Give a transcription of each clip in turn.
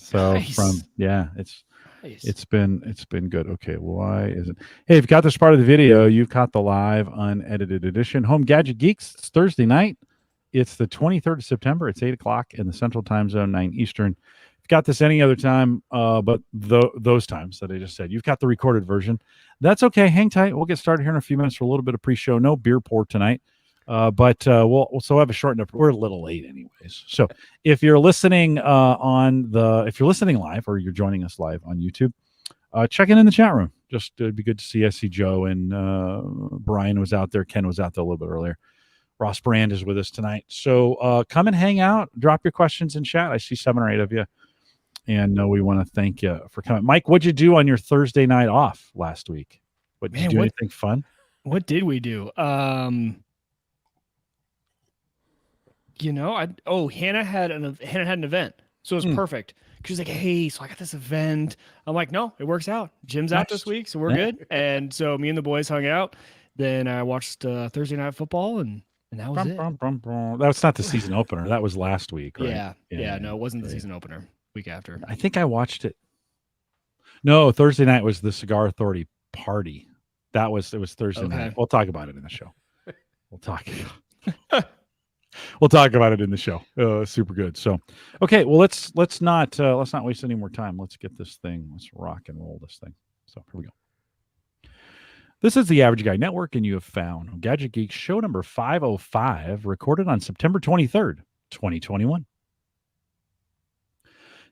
So Nice. it's been good. Okay, why is it? Hey, if you got this part of the video, you've got the live unedited edition. Home Gadget Geeks. It's Thursday night. It's the 23rd of September. It's 8:00 in the Central Time Zone, 9 Eastern. If you got this any other time, but those times that I just said, you've got the recorded version. That's okay. Hang tight. We'll get started here in a few minutes for a little bit of pre-show. No beer pour tonight. But we'll have a short enough. We're a little late, anyways. So if you're listening if you're listening live or you're joining us live on YouTube, check in the chat room. Just it'd be good to see. I see Joe and Brian was out there. Ken was out there a little bit earlier. Ross Brand is with us tonight. So come and hang out. Drop your questions in chat. I see 7 or 8 of you, and we want to thank you for coming. Mike, what'd you do on your Thursday night off last week? Did you do anything fun? What did we do? Hannah had an event, so it was perfect. She's like, "Hey, so I got this event." I'm like, "No, it works out. Jim's out this week, so we're good." And so me and the boys hung out. Then I watched Thursday Night Football, and that was it. That's not the season opener. That was last week, right? Yeah. No, it wasn't the season opener. Week after. I think I watched it. No, Thursday night was the Cigar Authority party. It was Thursday night. We'll talk about it in the show. We'll talk about it in the show. Super good. So, okay. Well, let's not waste any more time. Let's get this thing. Let's rock and roll this thing. So here we go. This is the Average Guy Network, and you have found Gadget Geeks show number 505, recorded on September 23rd, 2021.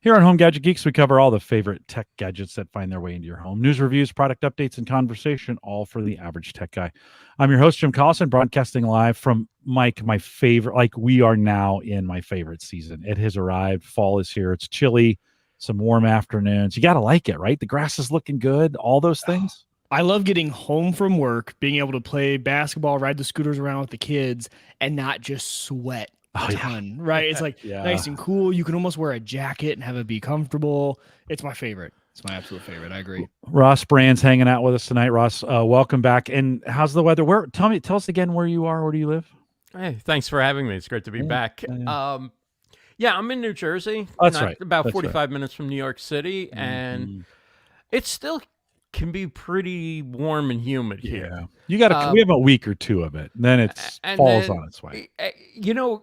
Here on Home Gadget Geeks, we cover all the favorite tech gadgets that find their way into your home. News, reviews, product updates, and conversation, all for the average tech guy. I'm your host, Jim Collison, broadcasting live from my favorite, we are now in my favorite season. It has arrived. Fall is here. It's chilly, some warm afternoons. You got to like it, right? The grass is looking good, all those things. I love getting home from work, being able to play basketball, ride the scooters around with the kids, and not just sweat a ton, right? It's like nice and cool. You can almost wear a jacket and have it be comfortable. It's my favorite. It's my absolute favorite. I agree. Ross Brand's hanging out with us tonight. Ross, welcome back. And how's the weather? Tell us again where you are. Where do you live? Hey, thanks for having me. It's great to be back. I'm in New Jersey. That's right. About 45 minutes from New York City, and it's still can be pretty warm and humid here. We have a week or two of it, and then falls on its way.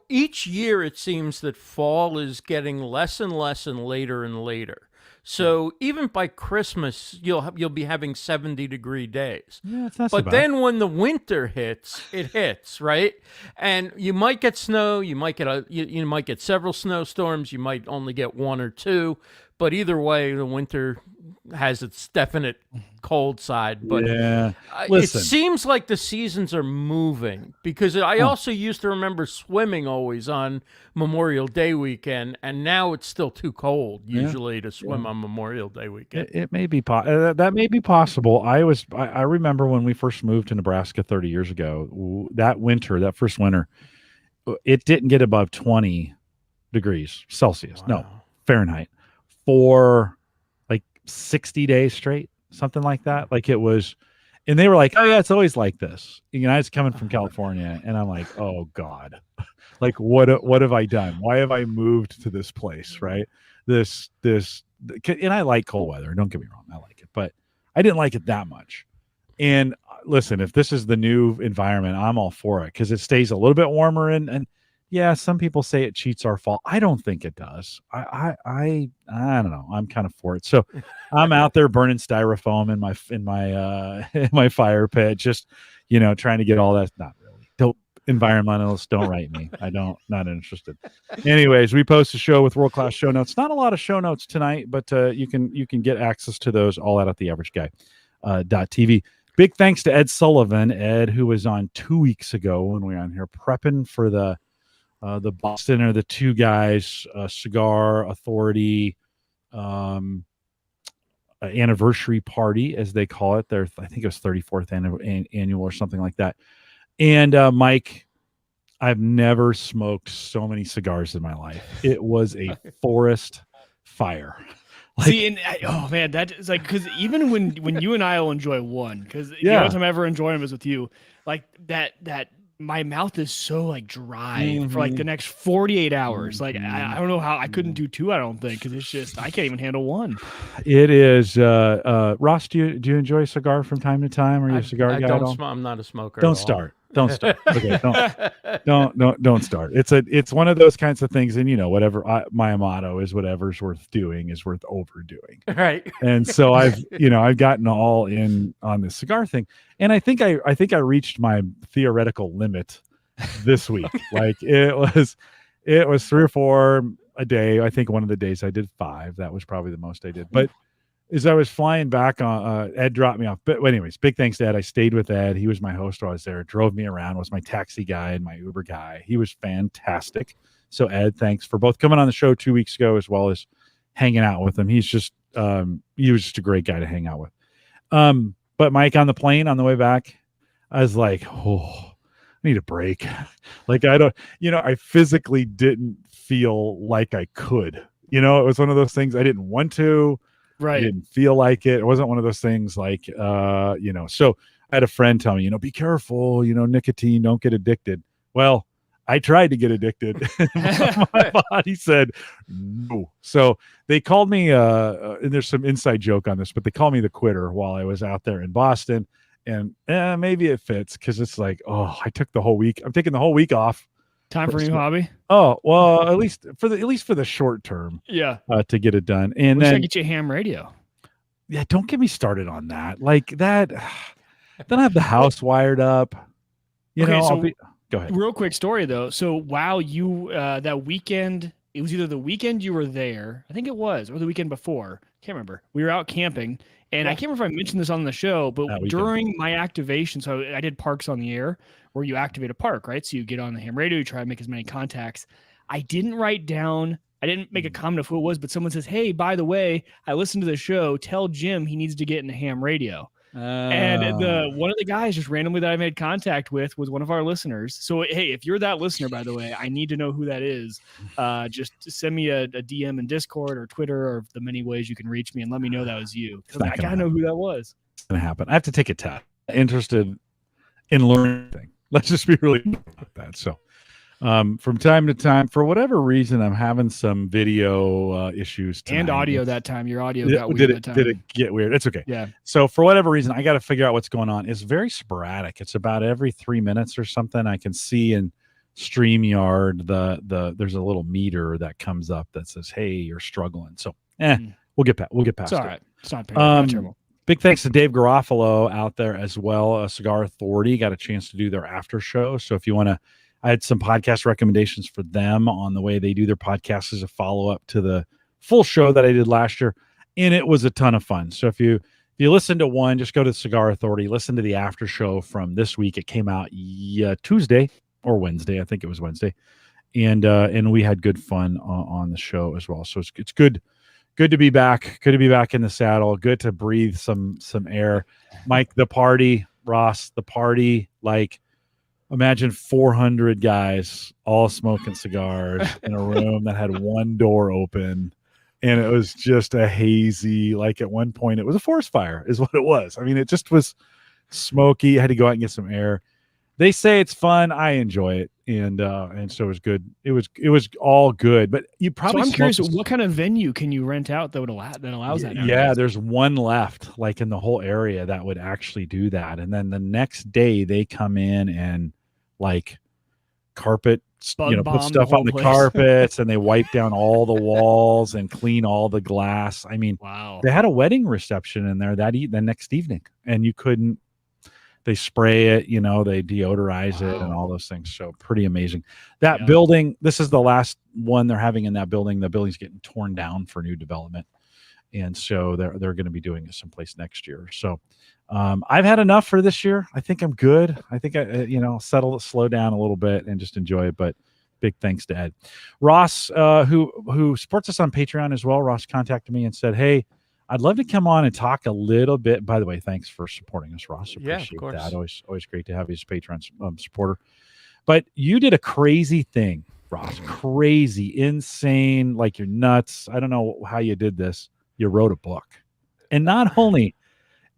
Each year it seems that fall is getting less and less and later. So even by Christmas, you'll be having 70-degree days. Yeah, it's not but then when the winter hits, it hits, right? And you might get snow, you might get several snowstorms, you might only get 1 or 2. But either way, the winter has its definite cold side. But it seems like the seasons are moving, because I also used to remember swimming always on Memorial Day weekend, and now it's still too cold usually to swim on Memorial Day weekend. It may be that may be possible. I remember when we first moved to Nebraska 30 years ago. That first winter, it didn't get above 20 degrees Celsius. Wow. No, Fahrenheit. For like 60 days straight, something like that. Like it was, and they were like, "Oh yeah, it's always like this." I was coming from California, and I'm like, "Oh God, like what have I done? Why have I moved to this place?" Right? And I like cold weather. Don't get me wrong, I like it, but I didn't like it that much. And listen, if this is the new environment, I'm all for it, because it stays a little bit warmer and. Yeah, some people say it cheats our fall. I don't think it does. I don't know. I'm kind of for it. So I'm out there burning styrofoam in my fire pit, just trying to get all that. Not really. Don't environmentalists don't write me. Not interested. Anyways, we post a show with world-class show notes. Not a lot of show notes tonight, but you can get access to those all out at theaverageguy.tv. Big thanks to Ed Sullivan, who was on 2 weeks ago when we were on here prepping for the Boston are the two guys, Cigar Authority anniversary party, as they call it. I think it was 34th annual or something like that. And Mike, I've never smoked so many cigars in my life. It was a forest fire. That is like, because even when you and I will enjoy one, because the only time I ever enjoy them is with you, like that my mouth is so like dry for like the next 48 hours. Like I don't know how I couldn't do 2. I don't think, because it's just I can't even handle 1. It is. Ross, do you enjoy a cigar from time to time? Are you a cigar guy at all? I'm not a smoker. Don't start. Don't start. Okay, don't start. It's one of those kinds of things, and whatever my motto is, whatever's worth doing is worth overdoing. Right. And so I've gotten all in on this cigar thing, and I think I reached my theoretical limit this week. Like it was 3 or 4 a day. I think one of the days I did 5. That was probably the most I did. But as I was flying back, Ed dropped me off. But anyways, big thanks to Ed. I stayed with Ed. He was my host while I was there. Drove me around. Was my taxi guy and my Uber guy. He was fantastic. So Ed, thanks for both coming on the show 2 weeks ago as well as hanging out with him. He was just a great guy to hang out with. But Mike, on the plane on the way back, I was like, I need a break. Like I physically didn't feel like I could. It was one of those things I didn't want to. Right. I didn't feel like it. It wasn't one of those things like, so I had a friend tell me, be careful, nicotine, don't get addicted. Well, I tried to get addicted. My body said no. So they called me, and there's some inside joke on this, but they called me the quitter while I was out there in Boston. And maybe it fits because it's like, I took the whole week. I'm taking the whole week off. Time for a new hobby. Oh, well, at least for the short term. Yeah. To get it done. And then I get you a ham radio. Yeah, don't get me started on that. Like that. Then I have the house wired up. Go ahead. Real quick story though. So wow, you that weekend, it was either the weekend you were there, I think it was, or the weekend before. Can't remember. We were out camping, and I can't remember if I mentioned this on the show, but during my activation, so I did Parks on the Air, where you activate a park, right? So you get on the ham radio, you try to make as many contacts. I didn't write down, I didn't make a comment of who it was, but someone says, hey, by the way, I listened to the show. Tell Jim he needs to get in the ham radio. And one of the guys just randomly that I made contact with was one of our listeners. So, hey, if you're that listener, by the way, I need to know who that is. Just send me a DM in Discord or Twitter or the many ways you can reach me and let me know that was you. I got to know who that was. It's going to happen. I have to take a test. Interested in learning. Let's just be really about that. So, from time to time, for whatever reason, I'm having some video issues tonight. And audio that time. Your audio got weird that time. Did it get weird? It's okay. Yeah. So for whatever reason, I got to figure out what's going on. It's very sporadic. It's about every 3 minutes or something. I can see in StreamYard there's a little meter that comes up that says, "Hey, you're struggling." So, we'll get past it's all it. right. It's not terrible. Big thanks to Dave Garofalo out there as well. Cigar Authority got a chance to do their after show. So if you want to, I had some podcast recommendations for them on the way they do their podcasts as a follow-up to the full show that I did last year, and it was a ton of fun. So if you listen to one, just go to Cigar Authority, listen to the after show from this week. It came out Tuesday or Wednesday. I think it was Wednesday, and we had good fun on the show as well. So it's good to be back. Good to be back in the saddle. Good to breathe some air. Mike, the party, Ross, the party, like. Imagine 400 guys all smoking cigars in a room that had one door open, and it was just a hazy, like at one point it was a forest fire is what it was. I mean, it just was smoky. I had to go out and get some air. They say it's fun. I enjoy it. And so it was good. It was all good, but you probably. So I'm curious, what kind of venue can you rent out that allows that? Yeah, there's one left, like in the whole area that would actually do that. And then the next day they come in and like carpet, put stuff on the carpets and they wipe down all the walls and clean all the glass. I mean, wow. They had a wedding reception in there the next evening, and you couldn't. They spray it, they deodorize it and all those things. So pretty amazing. That building, this is the last one they're having in that building. The building's getting torn down for new development. And so they're going to be doing it someplace next year. So I've had enough for this year. I think I'm good. I think slow down a little bit and just enjoy it. But big thanks to Ed. Ross, who supports us on Patreon as well. Ross contacted me and said, hey, I'd love to come on and talk a little bit. By the way, thanks for supporting us, Ross. Appreciate that. Always great to have you as a Patreon supporter. But you did a crazy thing, Ross. Crazy, insane, like you're nuts. I don't know how you did this. You wrote a book. And not only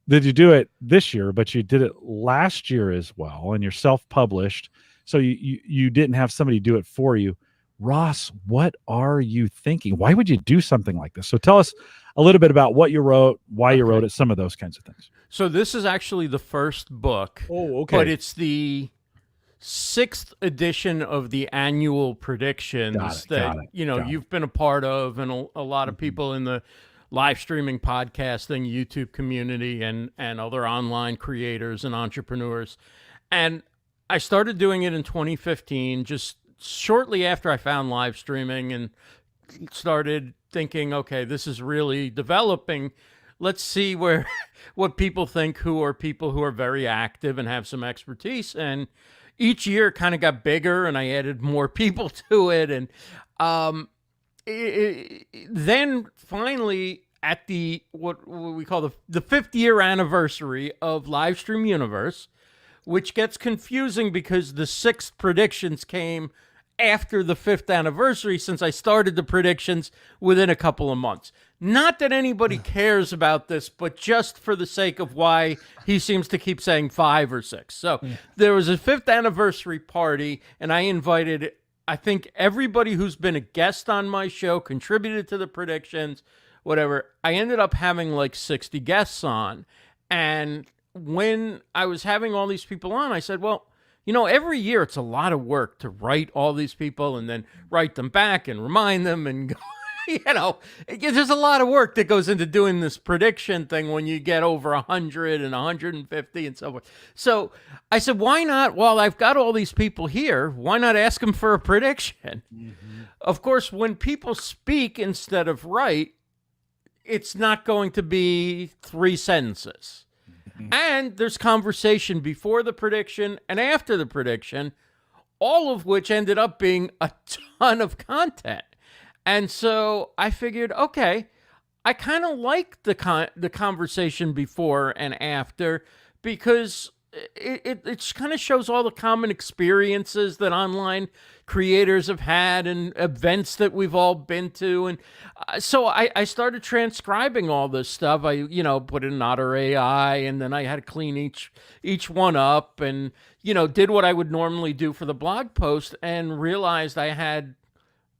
did you do it this year, but you did it last year as well, and you're self-published. So you didn't have somebody do it for you. Ross, what are you thinking? Why would you do something like this? So tell us a little bit about what you wrote, why you wrote it, some of those kinds of things. So this is actually the first book. Oh, okay. But it's the 6th edition of the annual predictions you've been a part of, and a lot of people in the live streaming podcasting YouTube community and other online creators and entrepreneurs. And I started doing it in 2015, just shortly after I found live streaming, and started thinking, okay, this is really developing. Let's see what people think, who are people who are very active and have some expertise. And each year kind of got bigger, and I added more people to it. And then finally, at the what we call the 5th year anniversary of Livestream Universe, which gets confusing because the 6th predictions came after the 5th anniversary, since I started the predictions within a couple of months. Not that anybody cares about this, but just for the sake of why he seems to keep saying 5 or 6. So there was a 5th anniversary party, and I invited, I think, everybody who's been a guest on my show, contributed to the predictions, whatever. I ended up having like 60 guests on. And when I was having all these people on, I said, well, every year it's a lot of work to write all these people and then write them back and remind them and there's a lot of work that goes into doing this prediction thing when you get over 100 and 150 and so forth. So I said, why not, while I've got all these people here, why not ask them for a prediction? Mm-hmm. Of course, when people speak instead of write, it's not going to be 3 sentences. And there's conversation before the prediction and after the prediction, all of which ended up being a ton of content. And so I figured, okay, I kind of like the conversation before and after, because it kind of shows all the common experiences that online creators have had and events that we've all been to. And so I started transcribing all this stuff. I, put in Otter AI, and then I had to clean each one up, and, did what I would normally do for the blog post, and realized I had,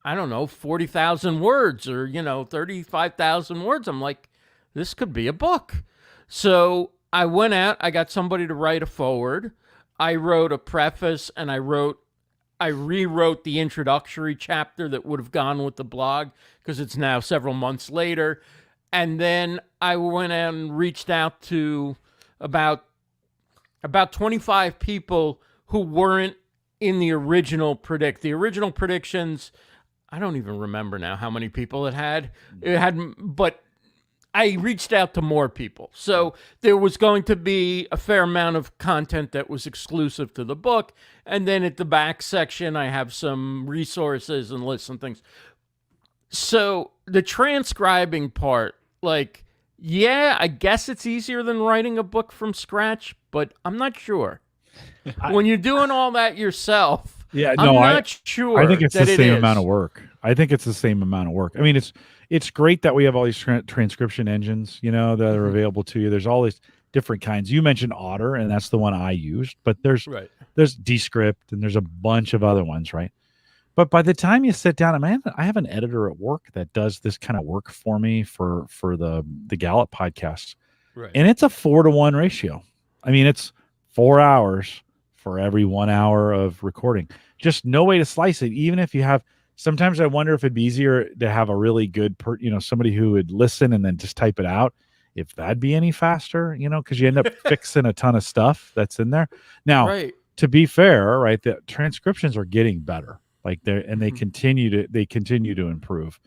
40,000 words or, 35,000 words. I'm like, this could be a book. So I went out, I got somebody to write a foreword. I wrote a preface, and I rewrote the introductory chapter that would have gone with the blog, because it's now several months later. And then I went out and reached out to about 25 people who weren't in the original The original predictions, I don't even remember now how many people it had, but I reached out to more people. So there was going to be a fair amount of content that was exclusive to the book. And then at the back section, I have some resources and lists and things. So the transcribing part, I guess it's easier than writing a book from scratch, but I'm not sure. When you're doing all that yourself, I'm not sure. I think it's the same amount of work. I think it's the same amount of work. I mean, it's great that we have all these transcription engines, that are available to you. There's all these different kinds. You mentioned Otter, and that's the one I used, but there's Descript, and there's a bunch of other ones, right? But by the time you sit down, I have an editor at work that does this kind of work for me for the Gallup podcasts, right? And it's a 4-to-1 ratio. I mean, it's 4 hours for every 1 hour of recording. Just no way to slice it. Even if you have, sometimes I wonder if it'd be easier to have a really good, somebody who would listen and then just type it out. If that'd be any faster, because you end up fixing a ton of stuff that's in there. Now, to be fair, right, the transcriptions are getting better. They continue to improve.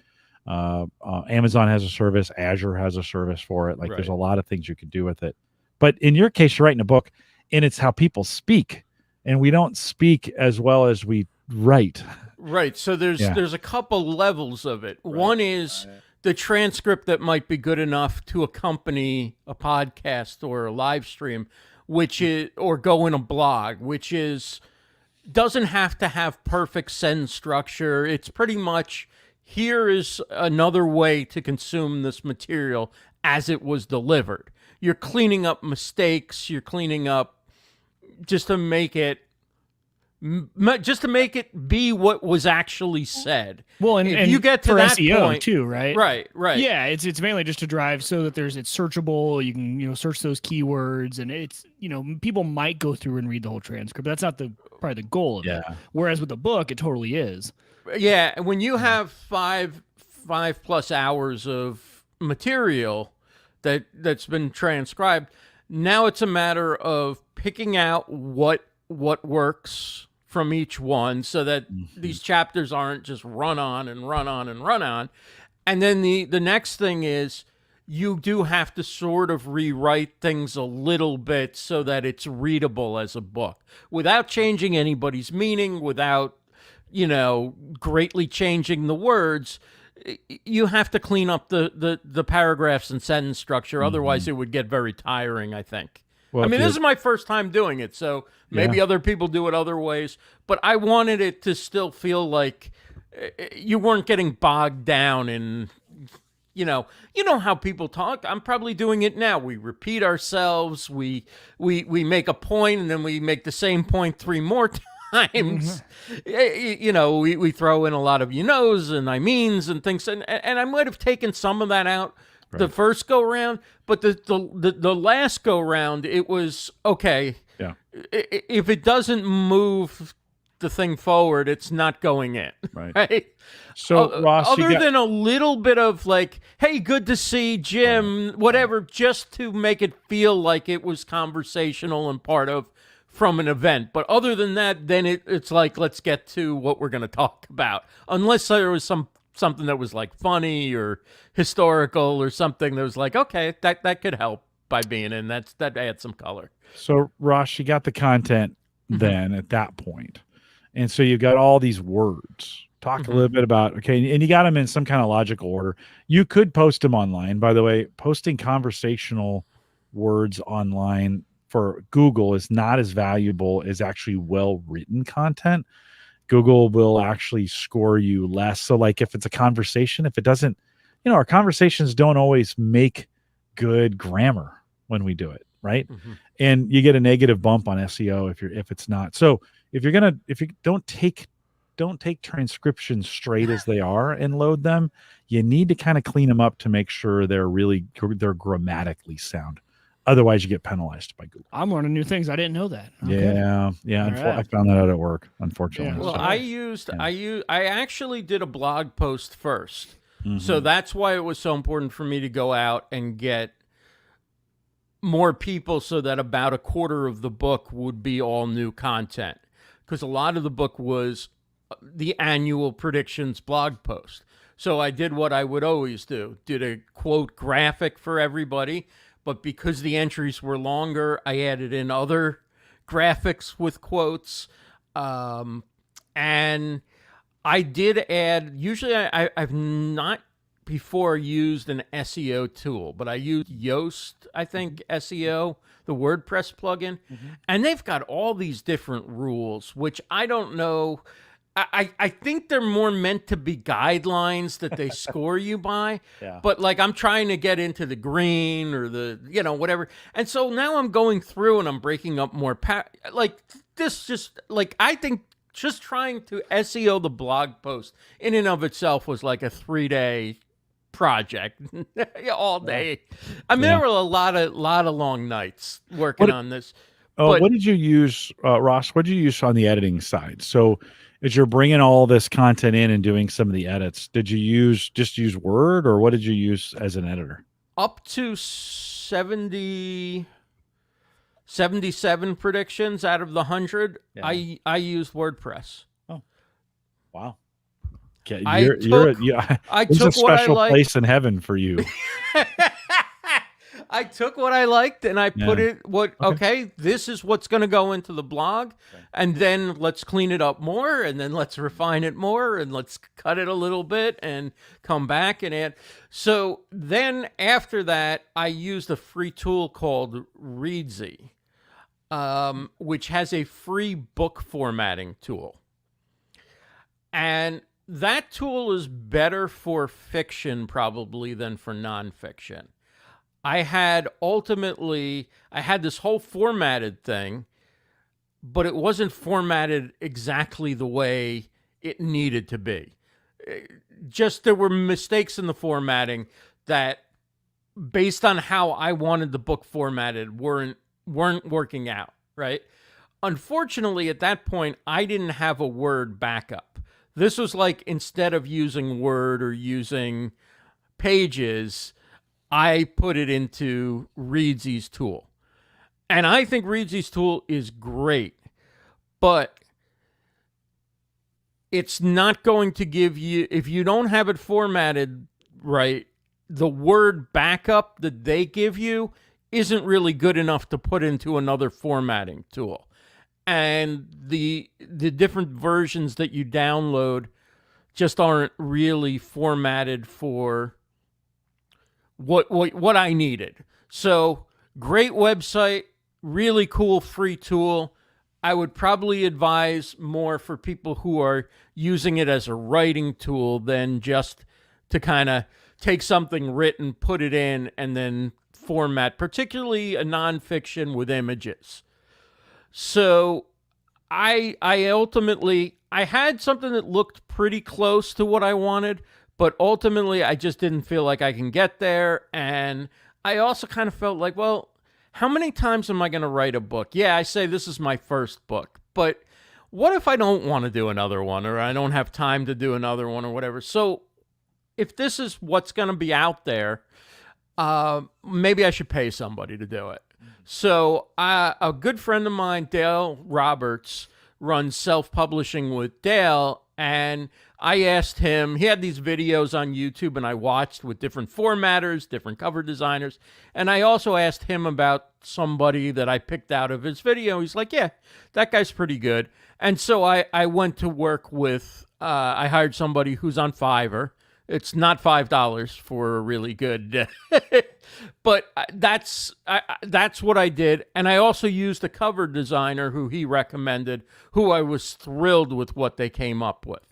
Amazon has a service, Azure has a service for it. There's a lot of things you can do with it. But in your case, you're writing a book, and it's how people speak, and we don't speak as well as we write. Right. So there's a couple levels of it. Right. One is the transcript that might be good enough to accompany a podcast or a live stream, which is, or go in a blog, which is, doesn't have to have perfect sentence structure. It's pretty much, here is another way to consume this material as it was delivered. You're cleaning up mistakes. You're cleaning up just to make it just to make it be what was actually said. Well, if and you get to for that SEO point, too, right? Right. Yeah, it's mainly just to drive so that it's searchable. You can search those keywords, and it's people might go through and read the whole transcript. But that's not probably the goal of it. Whereas with the book, it totally is. Yeah, when you have 5+ hours of material that's been transcribed, now it's a matter of picking out what works from each one, so that these chapters aren't just run on and run on and run on. And then the next thing is you do have to sort of rewrite things a little bit so that it's readable as a book without changing anybody's meaning, without greatly changing the words. You have to clean up the paragraphs and sentence structure. Otherwise, it would get very tiring, I think. Well, I mean, this is my first time doing it, so maybe other people do it other ways. But I wanted it to still feel like you weren't getting bogged down in, you know how people talk. I'm probably doing it now. We repeat ourselves. We make a point, and then we make the same point 3 more times. We throw in a lot of and I means and things, and I might have taken some of that out the first go round, but the last go round, it was okay. Yeah. If it doesn't move the thing forward, it's not going in. Right. So Ross, other than a little bit of like, hey, good to see Jim, whatever, just to make it feel like it was conversational and part of from an event. But other than that, then it's like, let's get to what we're going to talk about. Unless there was something that was like funny or historical or something that was like, okay, that could help by being in. That adds some color. So Ross, you got the content then at that point. And so you got all these words. Talk a little bit about, okay, and you got them in some kind of logical order. You could post them online. By the way, posting conversational words online for Google is not as valuable as actually well-written content. Google will actually score you less. So like if it's a conversation, if it doesn't, our conversations don't always make good grammar when we do it, right? And you get a negative bump on SEO if it's not. So if you don't take transcriptions straight as they are and load them, you need to kind of clean them up to make sure they're grammatically sound. Otherwise, you get penalized by Google. I'm learning new things. I didn't know that. Okay. Yeah. I found that out at work, unfortunately. Well, I actually did a blog post first. So that's why it was so important for me to go out and get more people, so that about a quarter of the book would be all new content. Because a lot of the book was the annual predictions blog post. So I did what I would always do, did a quote graphic for everybody. But because the entries were longer, I added in other graphics with quotes. And I did add, usually I've not before used an SEO tool, but I used Yoast, I think, SEO, the WordPress plugin. And they've got all these different rules, which I don't know. I think they're more meant to be guidelines that they score you by. But like I'm trying to get into the green or the, whatever. And so now I'm going through and I'm breaking up more. I think just trying to SEO the blog post in and of itself was like a 3-day project all day. I mean, there were a lot of long nights working on this. What did you use, Ross? What did you use on the editing side? So as you're bringing all this content in and doing some of the edits, did you just use Word, or what did you use as an editor? Up to 77 predictions out of the 100, I used WordPress. Oh, wow. Okay, it's a special place in heaven for you. I took what I liked and I put it okay, this is what's going to go into the blog, and then let's clean it up more, and then let's refine it more, and let's cut it a little bit and come back and add. So then after that, I used a free tool called Readsy, which has a free book formatting tool. And that tool is better for fiction probably than for nonfiction. I had this whole formatted thing, but it wasn't formatted exactly the way it needed to be. Just there were mistakes in the formatting that, based on how I wanted the book formatted, weren't working out, right? Unfortunately, at that point, I didn't have a Word backup. This was like, instead of using Word or using Pages, I put it into Reedsy's tool. And I think Reedsy's tool is great, but it's not going to give you, if you don't have it formatted right, the Word backup that they give you isn't really good enough to put into another formatting tool. And the different versions that you download just aren't really formatted for what I needed. So, great website, really cool free tool. I would probably advise more for people who are using it as a writing tool than just to kind of take something written, put it in, and then format, particularly a nonfiction with images. So I ultimately, I had something that looked pretty close to what I wanted, but ultimately I just didn't feel like I can get there. And I also kind of felt like, well, how many times am I going to write a book? Yeah, I say this is my first book, but what if I don't want to do another one, or I don't have time to do another one, or whatever? So if this is what's going to be out there, maybe I should pay somebody to do it. So a good friend of mine, Dale Roberts, runs self-publishing with Dale, and I asked him, he had these videos on YouTube, and I watched with different formatters, different cover designers, and I also asked him about somebody that I picked out of his video. He's like, yeah, that guy's pretty good. And so I went to work with, I hired somebody who's on Fiverr. It's not $5 for a really good, but that's what I did. And I also used a cover designer who he recommended, who I was thrilled with what they came up with.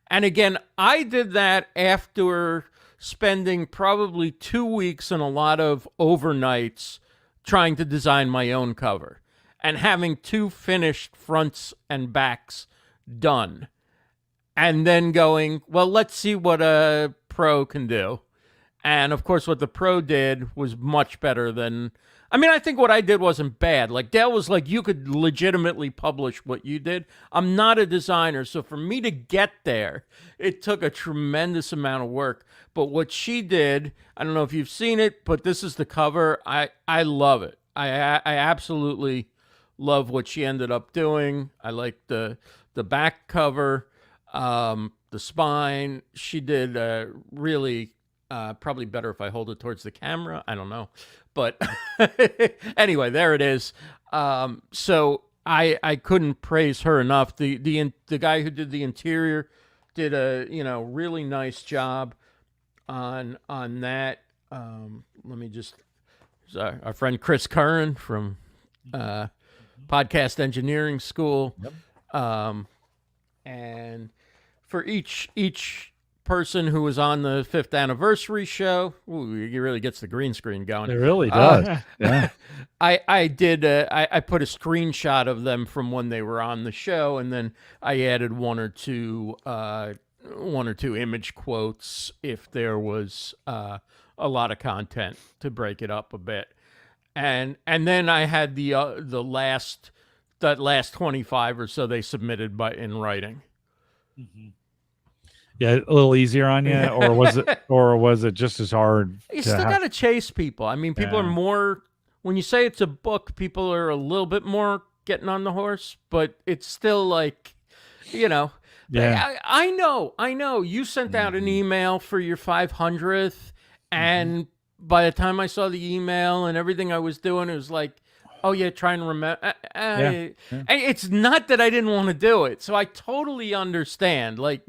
And again, I did that after spending probably 2 weeks and a lot of overnights trying to design my own cover and having 2 finished fronts and backs done. And then going, well, let's see what a pro can do. And of course, what the pro did was much better than, I mean, I think what I did wasn't bad. Like, Dale was like, you could legitimately publish what you did. I'm not a designer, so for me to get there, it took a tremendous amount of work. But what she did, I don't know if you've seen it, but this is the cover. I love it. I absolutely love what she ended up doing. I like the back cover. The spine, she did really, probably better if I hold it towards the camera. I don't know. But anyway, there it is. So I couldn't praise her enough. The guy who did the interior did a, really nice job on that. Let me just, our friend Chris Curran from Podcast Engineering School. Yep. And for each person who was on the 5th anniversary show, it really gets the green screen going. It really does. Yeah. I did. I put a screenshot of them from when they were on the show, and then I added one or two image quotes if there was a lot of content to break it up a bit, and then I had the last 25 or so they submitted in writing. Mm-hmm. Yeah, a little easier on you, or was it just as hard? You still got to chase people. I mean, people are more, when you say it's a book, people are a little bit more getting on the horse, but it's still like, Yeah. I know. You sent out an email for your 500th, and by the time I saw the email and everything I was doing, it was like, oh yeah, trying to remember. And it's not that I didn't want to do it, so I totally understand. Like,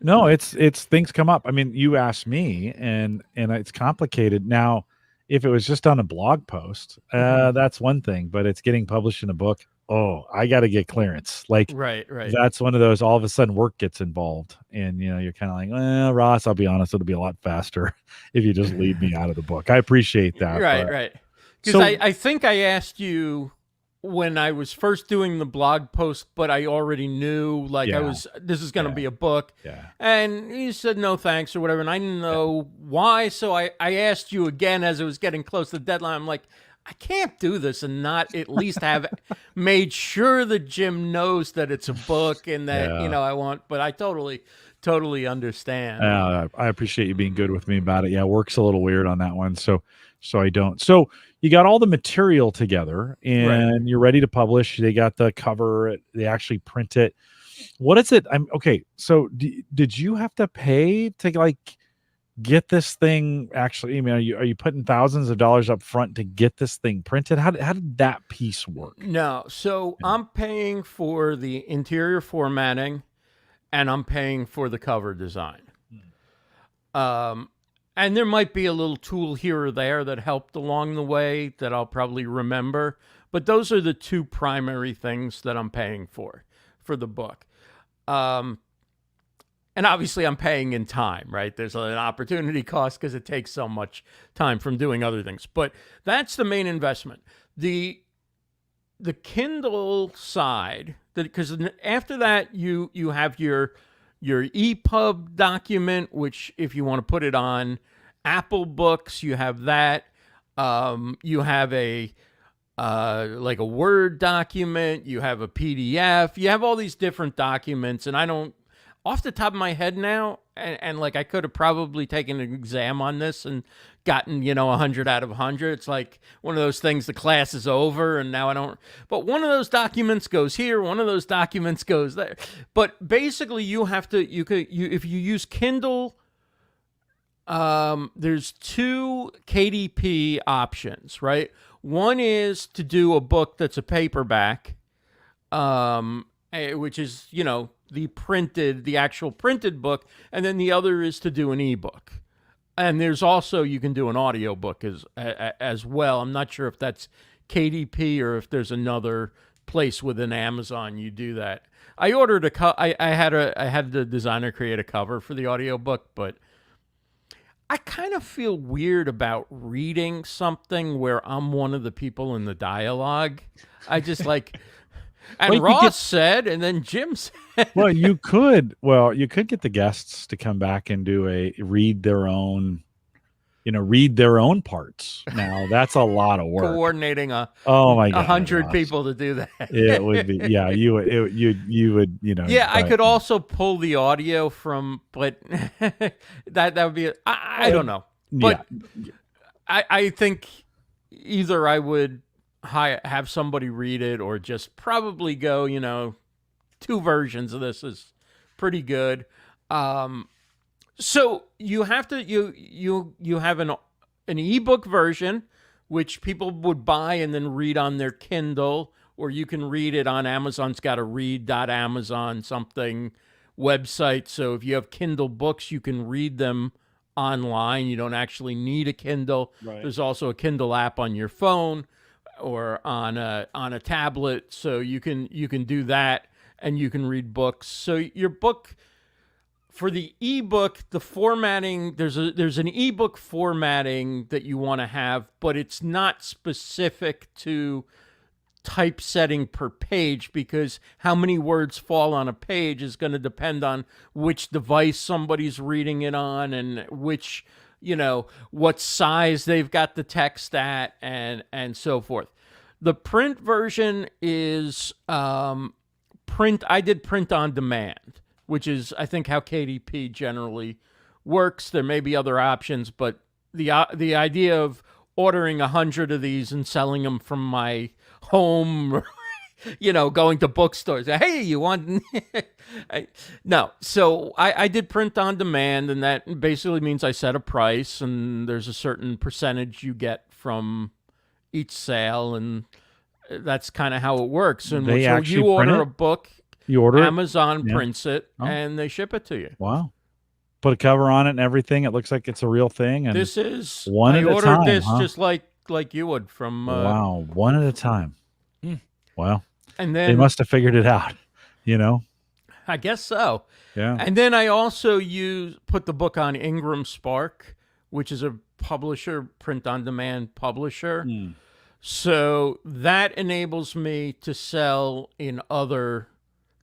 no, it's things come up. I mean, you asked me, and it's complicated. Now, if it was just on a blog post, that's one thing, but it's getting published in a book. Oh, I got to get clearance. Like, right. That's one of those. All of a sudden, work gets involved, and you're kind of like, well, Ross, I'll be honest, it'll be a lot faster if you just leave me out of the book. I appreciate that. Right. Because I think I asked you when I was first doing the blog post, but I already knew like this is going to be a book. Yeah. And he said, no, thanks or whatever. And I didn't know why. So I asked you again as it was getting close to the deadline. I'm like, I can't do this and not at least have made sure that Jim knows that it's a book and that, I want, but I totally understand. I appreciate you being good with me about it. Yeah, work's a little weird on that one. So I don't. So you got all the material together and you're ready to publish. They got the cover. They actually print it. What is it? Okay. So did you have to pay to like get this thing actually? I mean, are you putting thousands of dollars up front to get this thing printed? How did that piece work? No. So I'm paying for the interior formatting and I'm paying for the cover design. And there might be a little tool here or there that helped along the way that I'll probably remember. But those are the two primary things that I'm paying for the book. And obviously I'm paying in time, right? There's an opportunity cost because it takes so much time from doing other things. But that's the main investment. The Kindle side, because after that you have your EPUB document, which if you want to put it on Apple Books, you have that. You have a like a Word document, you have a PDF, you have all these different documents, and I don't, off the top of my head now, and like I could have probably taken an exam on this and gotten 100 out of 100. It's like one of those things, the class is over and now I don't, but one of those documents goes here, one of those documents goes there. But basically you have to, if you use Kindle, there's two KDP options, right? One is to do a book that's a paperback, which is, the actual printed book. And then the other is to do an ebook. And there's also, you can do an audio book as well. I'm not sure if that's KDP or if there's another place within Amazon you do that. I ordered I had the designer create a cover for the audio book, but I kind of feel weird about reading something where I'm one of the people in the dialogue. I just like, and Ross said, and then Jim said. Well, you could get the guests to come back and read their own parts. Now that's a lot of work. Coordinating oh my God, 100 people to do that. It would be, yeah, you would, Yeah, I could also pull the audio from, but that would be, I don't know. But yeah. I think either I would have somebody read it or just probably go, two versions of this is pretty good. So you have to you have an ebook version which people would buy and then read on their Kindle, or you can read it on Amazon's got a read.amazon something website. So if you have Kindle books, you can read them online. You don't actually need a Kindle. Right. There's also a Kindle app on your phone or on a tablet, so you can do that and you can read books. So your book, for the ebook, the formatting, there's an ebook formatting that you want to have, but it's not specific to typesetting per page, because how many words fall on a page is going to depend on which device somebody's reading it on and which, what size they've got the text at and so forth. The print version is I did print on demand, which is, I think, how KDP generally works. There may be other options, but the idea of ordering 100 of these and selling them from my home, going to bookstores. Hey, you want? No. So I did print on demand, and that basically means I set a price, and there's a certain percentage you get from each sale, and that's kind of how it works. And so you order a book. You order Amazon prints it, and they ship it to you. Wow. Put a cover on it and everything. It looks like it's a real thing. And this is one at a time. I ordered this just like you would from. Wow, one at a time. Wow. And then they must have figured it out, I guess so. Yeah. And then I also put the book on Ingram Spark, which is a publisher, print on demand publisher. So that enables me to sell the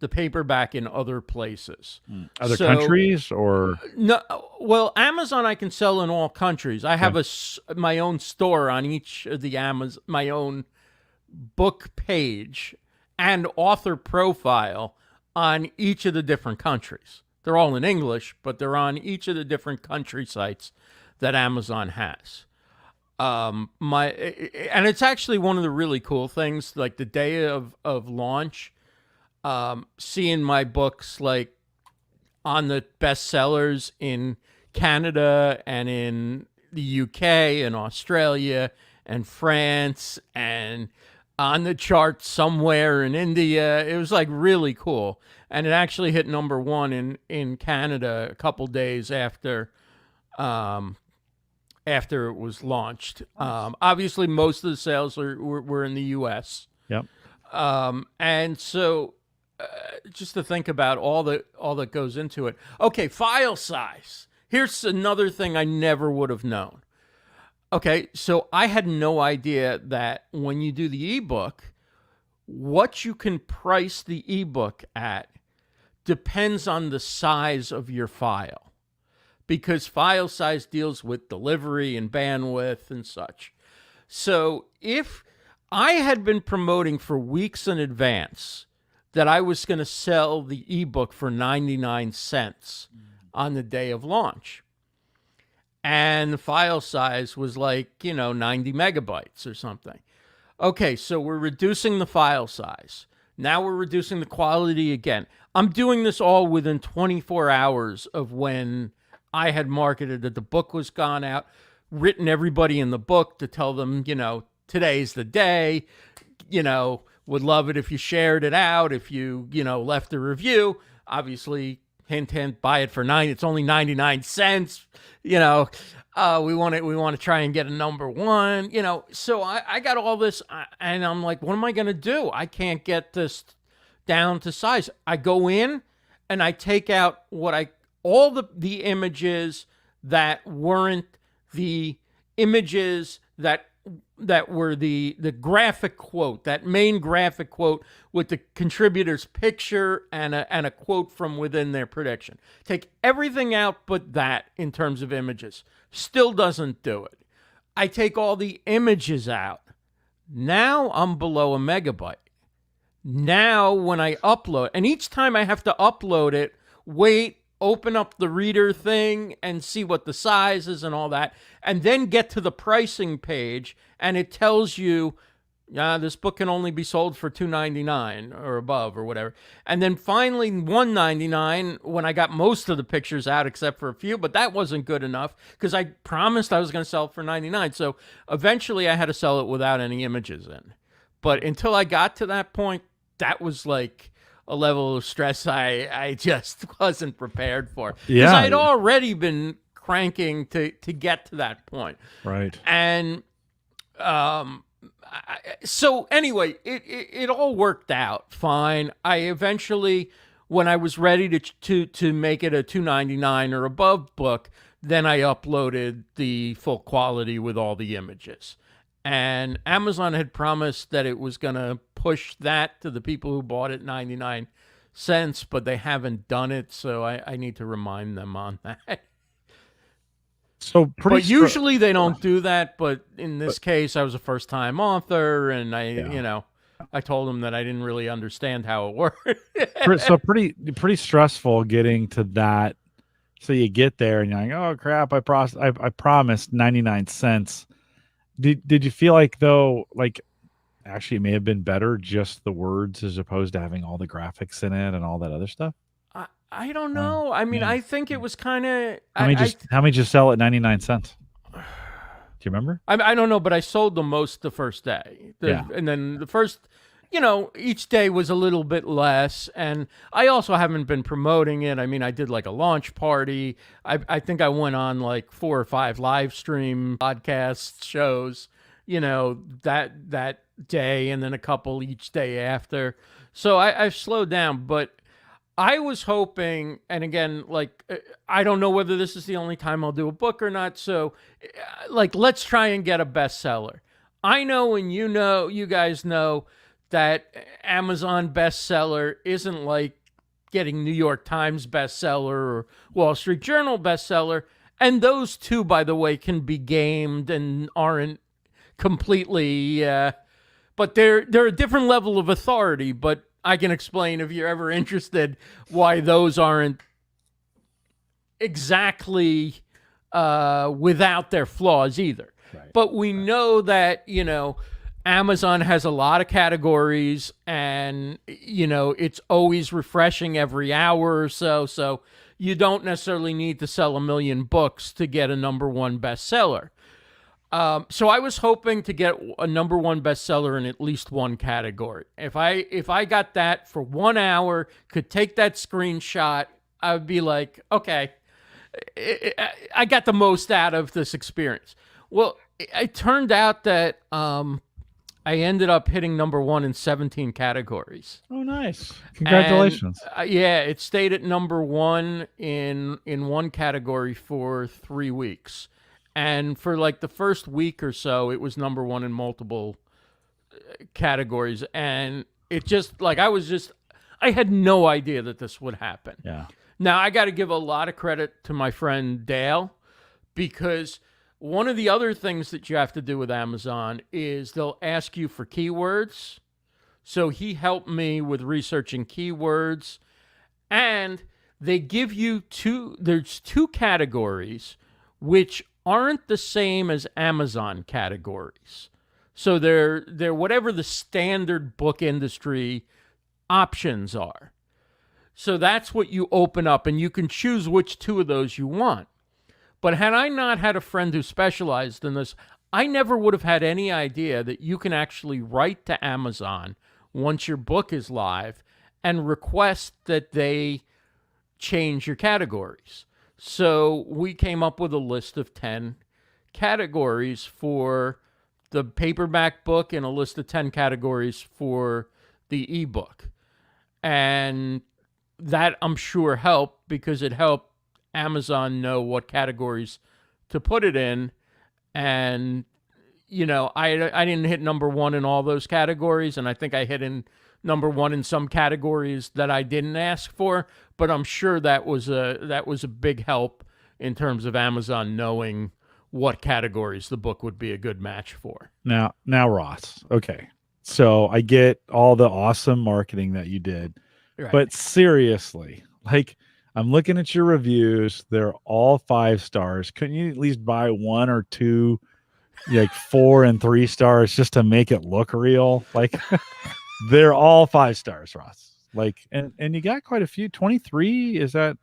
paperback in other places. Other countries or? No, well, Amazon I can sell in all countries. I have my own store on each of the my own book page and author profile on each of the different countries. They're all in English, but they're on each of the different country sites that Amazon has. And it's actually one of the really cool things, like the day of launch, seeing my books like on the bestsellers in Canada and in the UK and Australia and France and on the chart somewhere in India. It was like really cool. And it actually hit #1 in Canada a couple days after it was launched. Obviously, most of the sales were in the U.S. Yep. And so just to think about all that goes into it. Okay, file size. Here's another thing I never would have known. Okay, so I had no idea that when you do the ebook, what you can price the ebook at depends on the size of your file, because file size deals with delivery and bandwidth and such. So if I had been promoting for weeks in advance that I was going to sell the ebook for 99 cents on the day of launch, and the file size was like, 90 megabytes or something. Okay, so we're reducing the file size. Now we're reducing the quality again. I'm doing this all within 24 hours of when I had marketed that the book was gone out, written everybody in the book to tell them, today's the day, would love it if you shared it out, if you, left a review. Obviously, hint, hint, buy it for it's only 99 cents. We want to try and get a #1, so I got all this and I'm like, what am I going to do? I can't get this down to size. I go in and I take out all the images that weren't the images that were the graphic quote, that main graphic quote with the contributor's picture and a quote from within their prediction. Take everything out but that in terms of images. Still doesn't do it. I take all the images out. Now I'm below a megabyte. Now when I upload, and each time I have to upload it, open up the reader thing and see what the size is and all that, and then get to the pricing page, and it tells you, this book can only be sold for $2.99 or above or whatever. And then finally $1.99 when I got most of the pictures out except for a few, but that wasn't good enough because I promised I was going to sell it for $99. So eventually I had to sell it without any images in. But until I got to that point, that was like a level of stress I just wasn't prepared for. Because I had already been cranking to get to that point. Right. And so anyway, it all worked out fine. I eventually, when I was ready to make it a $2.99 or above book, then I uploaded the full quality with all the images. And Amazon had promised that it was going to push that to the people who bought it 99 cents, but they haven't done it, so I need to remind them on that. So usually they don't do that, but in this case, I was a first-time author, and I told them that I didn't really understand how it worked. So pretty stressful getting to that. So you get there and you're like, oh crap, I promised 99 cents. Did you feel like though, like actually it may have been better just the words as opposed to having all the graphics in it and all that other stuff? I don't know. I mean, I think it was kind of... How many just sell at 99 cents? Do you remember? I don't know, but I sold the most the first day. And then the first, each day was a little bit less. And I also haven't been promoting it. I mean, I did like a launch party. I think I went on like 4 or 5 live stream podcast shows, that day, and then a couple each day after. So I've slowed down, but I was hoping, and again, like, I don't know whether this is the only time I'll do a book or not, so, like, let's try and get a bestseller. I know, and you guys know that Amazon bestseller isn't like getting New York Times bestseller or Wall Street Journal bestseller. And those two, by the way, can be gamed and aren't completely, but they're a different level of authority. But I can explain, if you're ever interested, why those aren't exactly without their flaws either. Right. But we know that, Amazon has a lot of categories, and, it's always refreshing every hour or so. So you don't necessarily need to sell 1 million books to get a #1 bestseller. So I was hoping to get a #1 bestseller in at least one category. If I got that for 1 hour, could take that screenshot, I would be like, okay, I got the most out of this experience. Well, it turned out that I ended up hitting #1 in 17 categories. Oh, nice! Congratulations. And, yeah, it stayed at #1 in one category for 3 weeks. And for like the first week or so, it was #1 in multiple categories. And it just, like, I had no idea that this would happen. Yeah. Now, I got to give a lot of credit to my friend Dale, because one of the other things that you have to do with Amazon is they'll ask you for keywords. So he helped me with researching keywords. And they give you there's two categories which aren't the same as Amazon categories. So they're whatever the standard book industry options are. So that's what you open up, and you can choose which two of those you want. But had I not had a friend who specialized in this, I never would have had any idea that you can actually write to Amazon once your book is live and request that they change your categories. So we came up with a list of 10 categories for the paperback book and a list of 10 categories for the ebook. And that, I'm sure, helped, because it helped Amazon know what categories to put it in. And, I didn't hit #1 in all those categories, and I think I hit in #1 in some categories that I didn't ask for, but I'm sure that was a big help in terms of Amazon knowing what categories the book would be a good match for. Now, Ross, okay. So I get all the awesome marketing that you did, right, but seriously, like, I'm looking at your reviews. They're all 5 stars. Couldn't you at least buy 1 or 2, like 4 and 3 stars, just to make it look real? Like, they're all 5 stars, Ross. Like, and you got quite a few. 23, is that?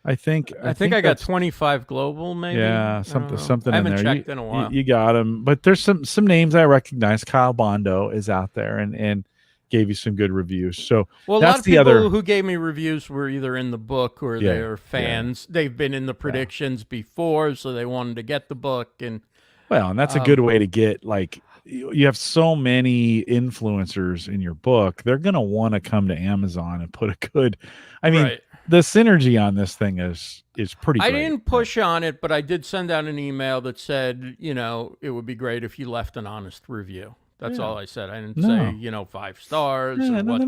I think I got 25 global, maybe. Yeah, something. I haven't in there. checked in a while. You got them, but there's some names I recognize. Kyle Bondo is out there, and gave you some good reviews. So, well, a lot of people who gave me reviews were either in the book or they're fans. Yeah. They've been in the predictions before, so they wanted to get the book. And that's a good way to get, like, you have so many influencers in your book. They're going to want to come to Amazon and put a good, right. The synergy on this thing is pretty great. I didn't push on it, but I did send out an email that said, it would be great if you left an honest review. That's all I said. I didn't say, 5 stars. Or what they're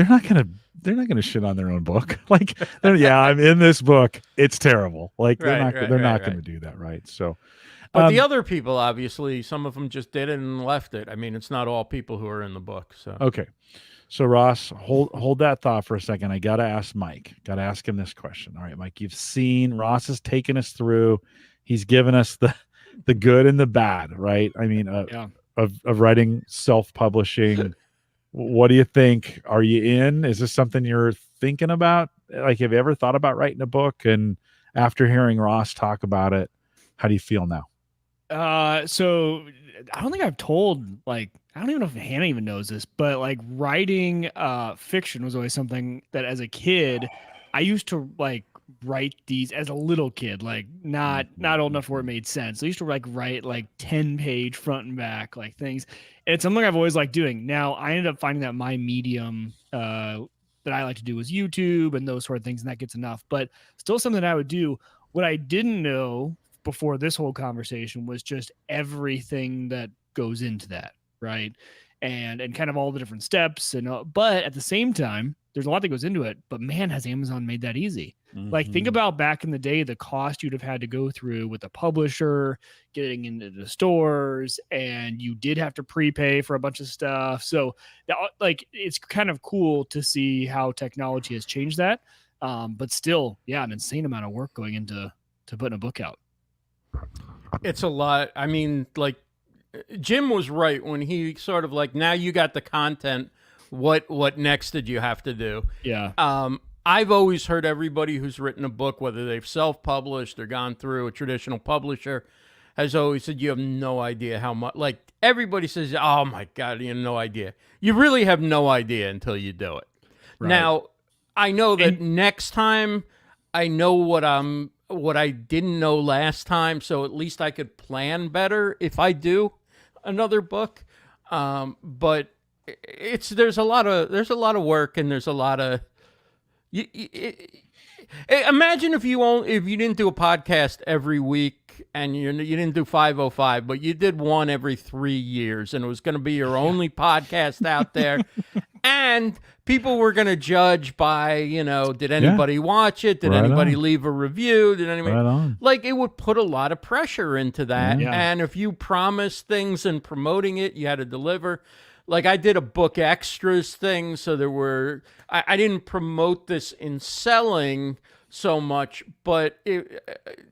not gonna shit on their own book. Like, I'm in this book. It's terrible. Like, they're not gonna do that, right? So, but the other people, obviously, some of them just did it and left it. I mean, it's not all people who are in the book. So okay. So Ross, hold that thought for a second. I gotta ask Mike. Gotta ask him this question. All right, Mike, you've seen Ross has taken us through. He's given us the good and the bad, right? I mean, of writing, self-publishing. What do you think? Are you in? Is this something you're thinking about? Like, have you ever thought about writing a book? And after hearing Ross talk about it, how do you feel now? So I don't think I've told, like, I don't even know if Hannah even knows this, but like, writing fiction was always something that as a kid, I used to like write these as a little kid, like not old enough where it made sense. I used to write like 10-page front and back, like things. And it's something I've always liked doing. Now I ended up finding that my medium that I like to do was YouTube and those sort of things, and that gets enough, but still something that I would do. What I didn't know before this whole conversation was just everything that goes into that, right? And kind of all the different steps. But at the same time, there's a lot that goes into it. But man, has Amazon made that easy. Like, think about back in the day, the cost you'd have had to go through with a publisher, getting into the stores, and you did have to prepay for a bunch of stuff. So, like, it's kind of cool to see how technology has changed that. But still, yeah, an insane amount of work going into putting a book out. It's a lot. I mean, like, Jim was right when he sort of like, now you got the content. What next did you have to do? Yeah. I've always heard everybody who's written a book, whether they've self-published or gone through a traditional publisher, has always said you have no idea how much. Like, everybody says, oh my God, you have no idea. You really have no idea until you do it. Right. Now, I know that next time I know what I didn't know last time, so at least I could plan better if I do another book. But there's a lot of work, and there's a lot of imagine if you didn't do a podcast every week, and you didn't do 505, but you did one every 3 years, and it was going to be your only podcast out there. And people were going to judge by, did anybody watch it? Did anybody leave a review? Did anybody like, it would put a lot of pressure into that. Yeah. And if you promised things and promoting it, you had to deliver. Like, I did a book extras thing, so there were, I didn't promote this in selling so much, but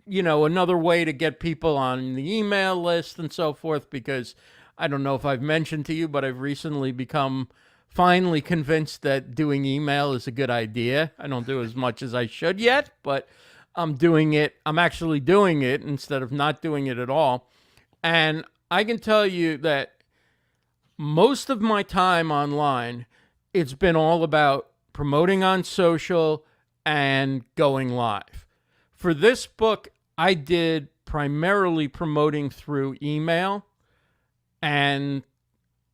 another way to get people on the email list and so forth, because I don't know if I've mentioned to you, but I've recently become finally convinced that doing email is a good idea. I don't do as much as I should yet, but I'm doing it. I'm actually doing it instead of not doing it at all. And I can tell you that most of my time online, it's been all about promoting on social and going live. For this book, I did primarily promoting through email, and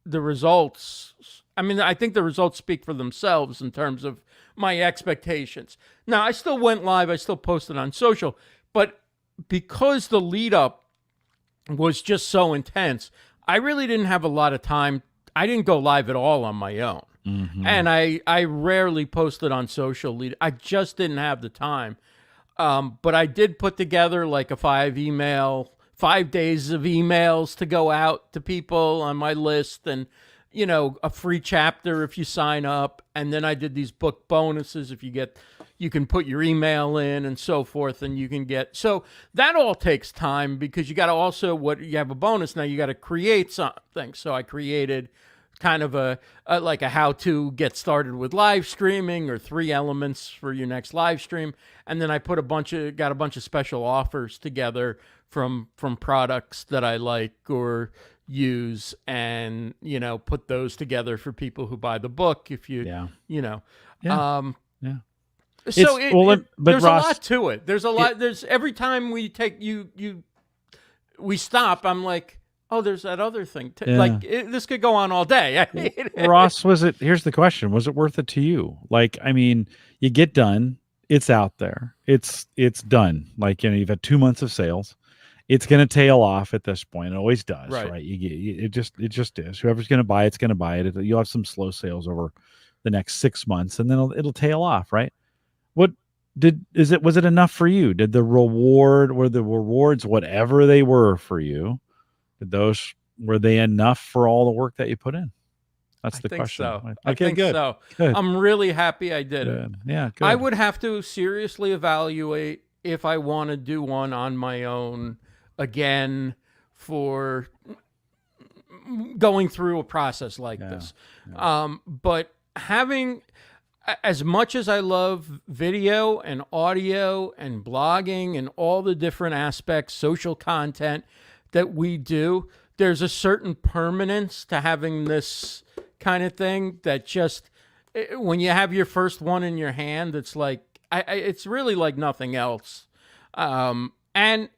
the results, I think the results speak for themselves in terms of my expectations. Now, I still went live, I still posted on social, but because the lead up was just so intense, I really didn't have a lot of time. I didn't go live at all on my own. And I rarely posted on social lead. I just didn't have the time. But I did put together like a 5 days of emails to go out to people on my list, and a free chapter if you sign up. And then I did these book bonuses. If you can put your email in and so forth, and you can get, so that all takes time, because you got to also, you have a bonus. Now you got to create something. So I created kind of a how to get started with live streaming, or 3 elements for your next live stream. And then I got a bunch of special offers together from products that I like or use, and put those together for people who buy the book. If you So there's Ross, a lot to it. There's a lot. There's every time we take we stop. I'm like, oh, there's that other thing. This could go on all day. Ross, here's the question: was it worth it to you? Like, you get done. It's out there. It's done. Like, you've had 2 months of sales. It's going to tail off at this point. It always does, right? It just is. Whoever's going to buy it's going to buy it. You'll have some slow sales over the next 6 months, and then it'll tail off, right? Was it enough for you? Were the rewards, whatever they were for you, were they enough for all the work that you put in? That's the question. So. Okay, I think good. So. Good. I'm really happy I did it. Yeah, good. I would have to seriously evaluate if I want to do one on my own again for going through a process like this. Yeah. But having, as much as I love video and audio and blogging and all the different aspects, social content that we do, there's a certain permanence to having this kind of thing that just, when you have your first one in your hand, it's like, it's really like nothing else. And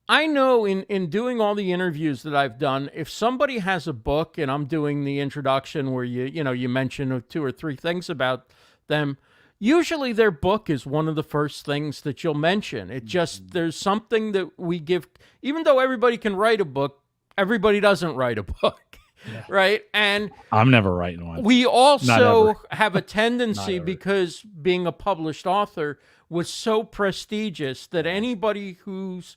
I know in doing all the interviews that I've done, if somebody has a book and I'm doing the introduction where you mention 2 or 3 things about them, usually their book is one of the first things that you'll mention. It just, there's something that we give, even though everybody can write a book, everybody doesn't write a book. Right. And I'm never writing one. We also have a tendency, because being a published author was so prestigious, that anybody who's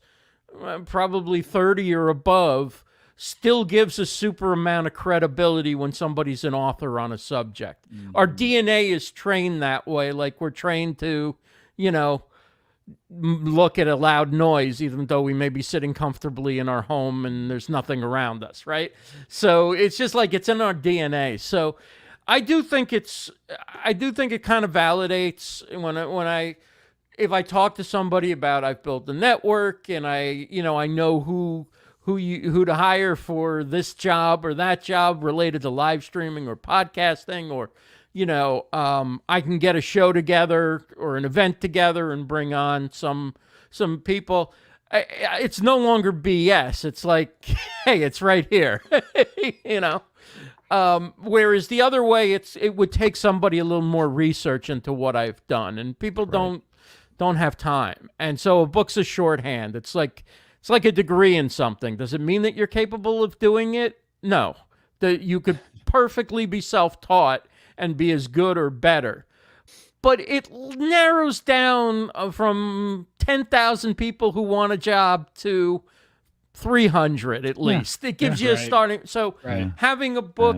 probably 30 or above still gives a super amount of credibility when somebody's an author on a subject. Our DNA is trained that way. Like, we're trained to, you know, look at a loud noise, even though we may be sitting comfortably in our home and there's nothing around us, right? So it's just like, it's in our DNA. So I do think it kind of validates if I talk to somebody about, I've built a network and I know who to hire for this job or that job related to live streaming or podcasting, or I can get a show together or an event together and bring on some people. It's no longer BS. It's like, hey, it's right here, whereas the other way, it would take somebody a little more research into what I've done, and people don't have time. And so a book's a shorthand. It's like a degree in something. Does it mean that you're capable of doing it? No. That you could perfectly be self-taught and be as good or better. But it narrows down from 10,000 people who want a job to 300 at least. It gives you a starting. So having a book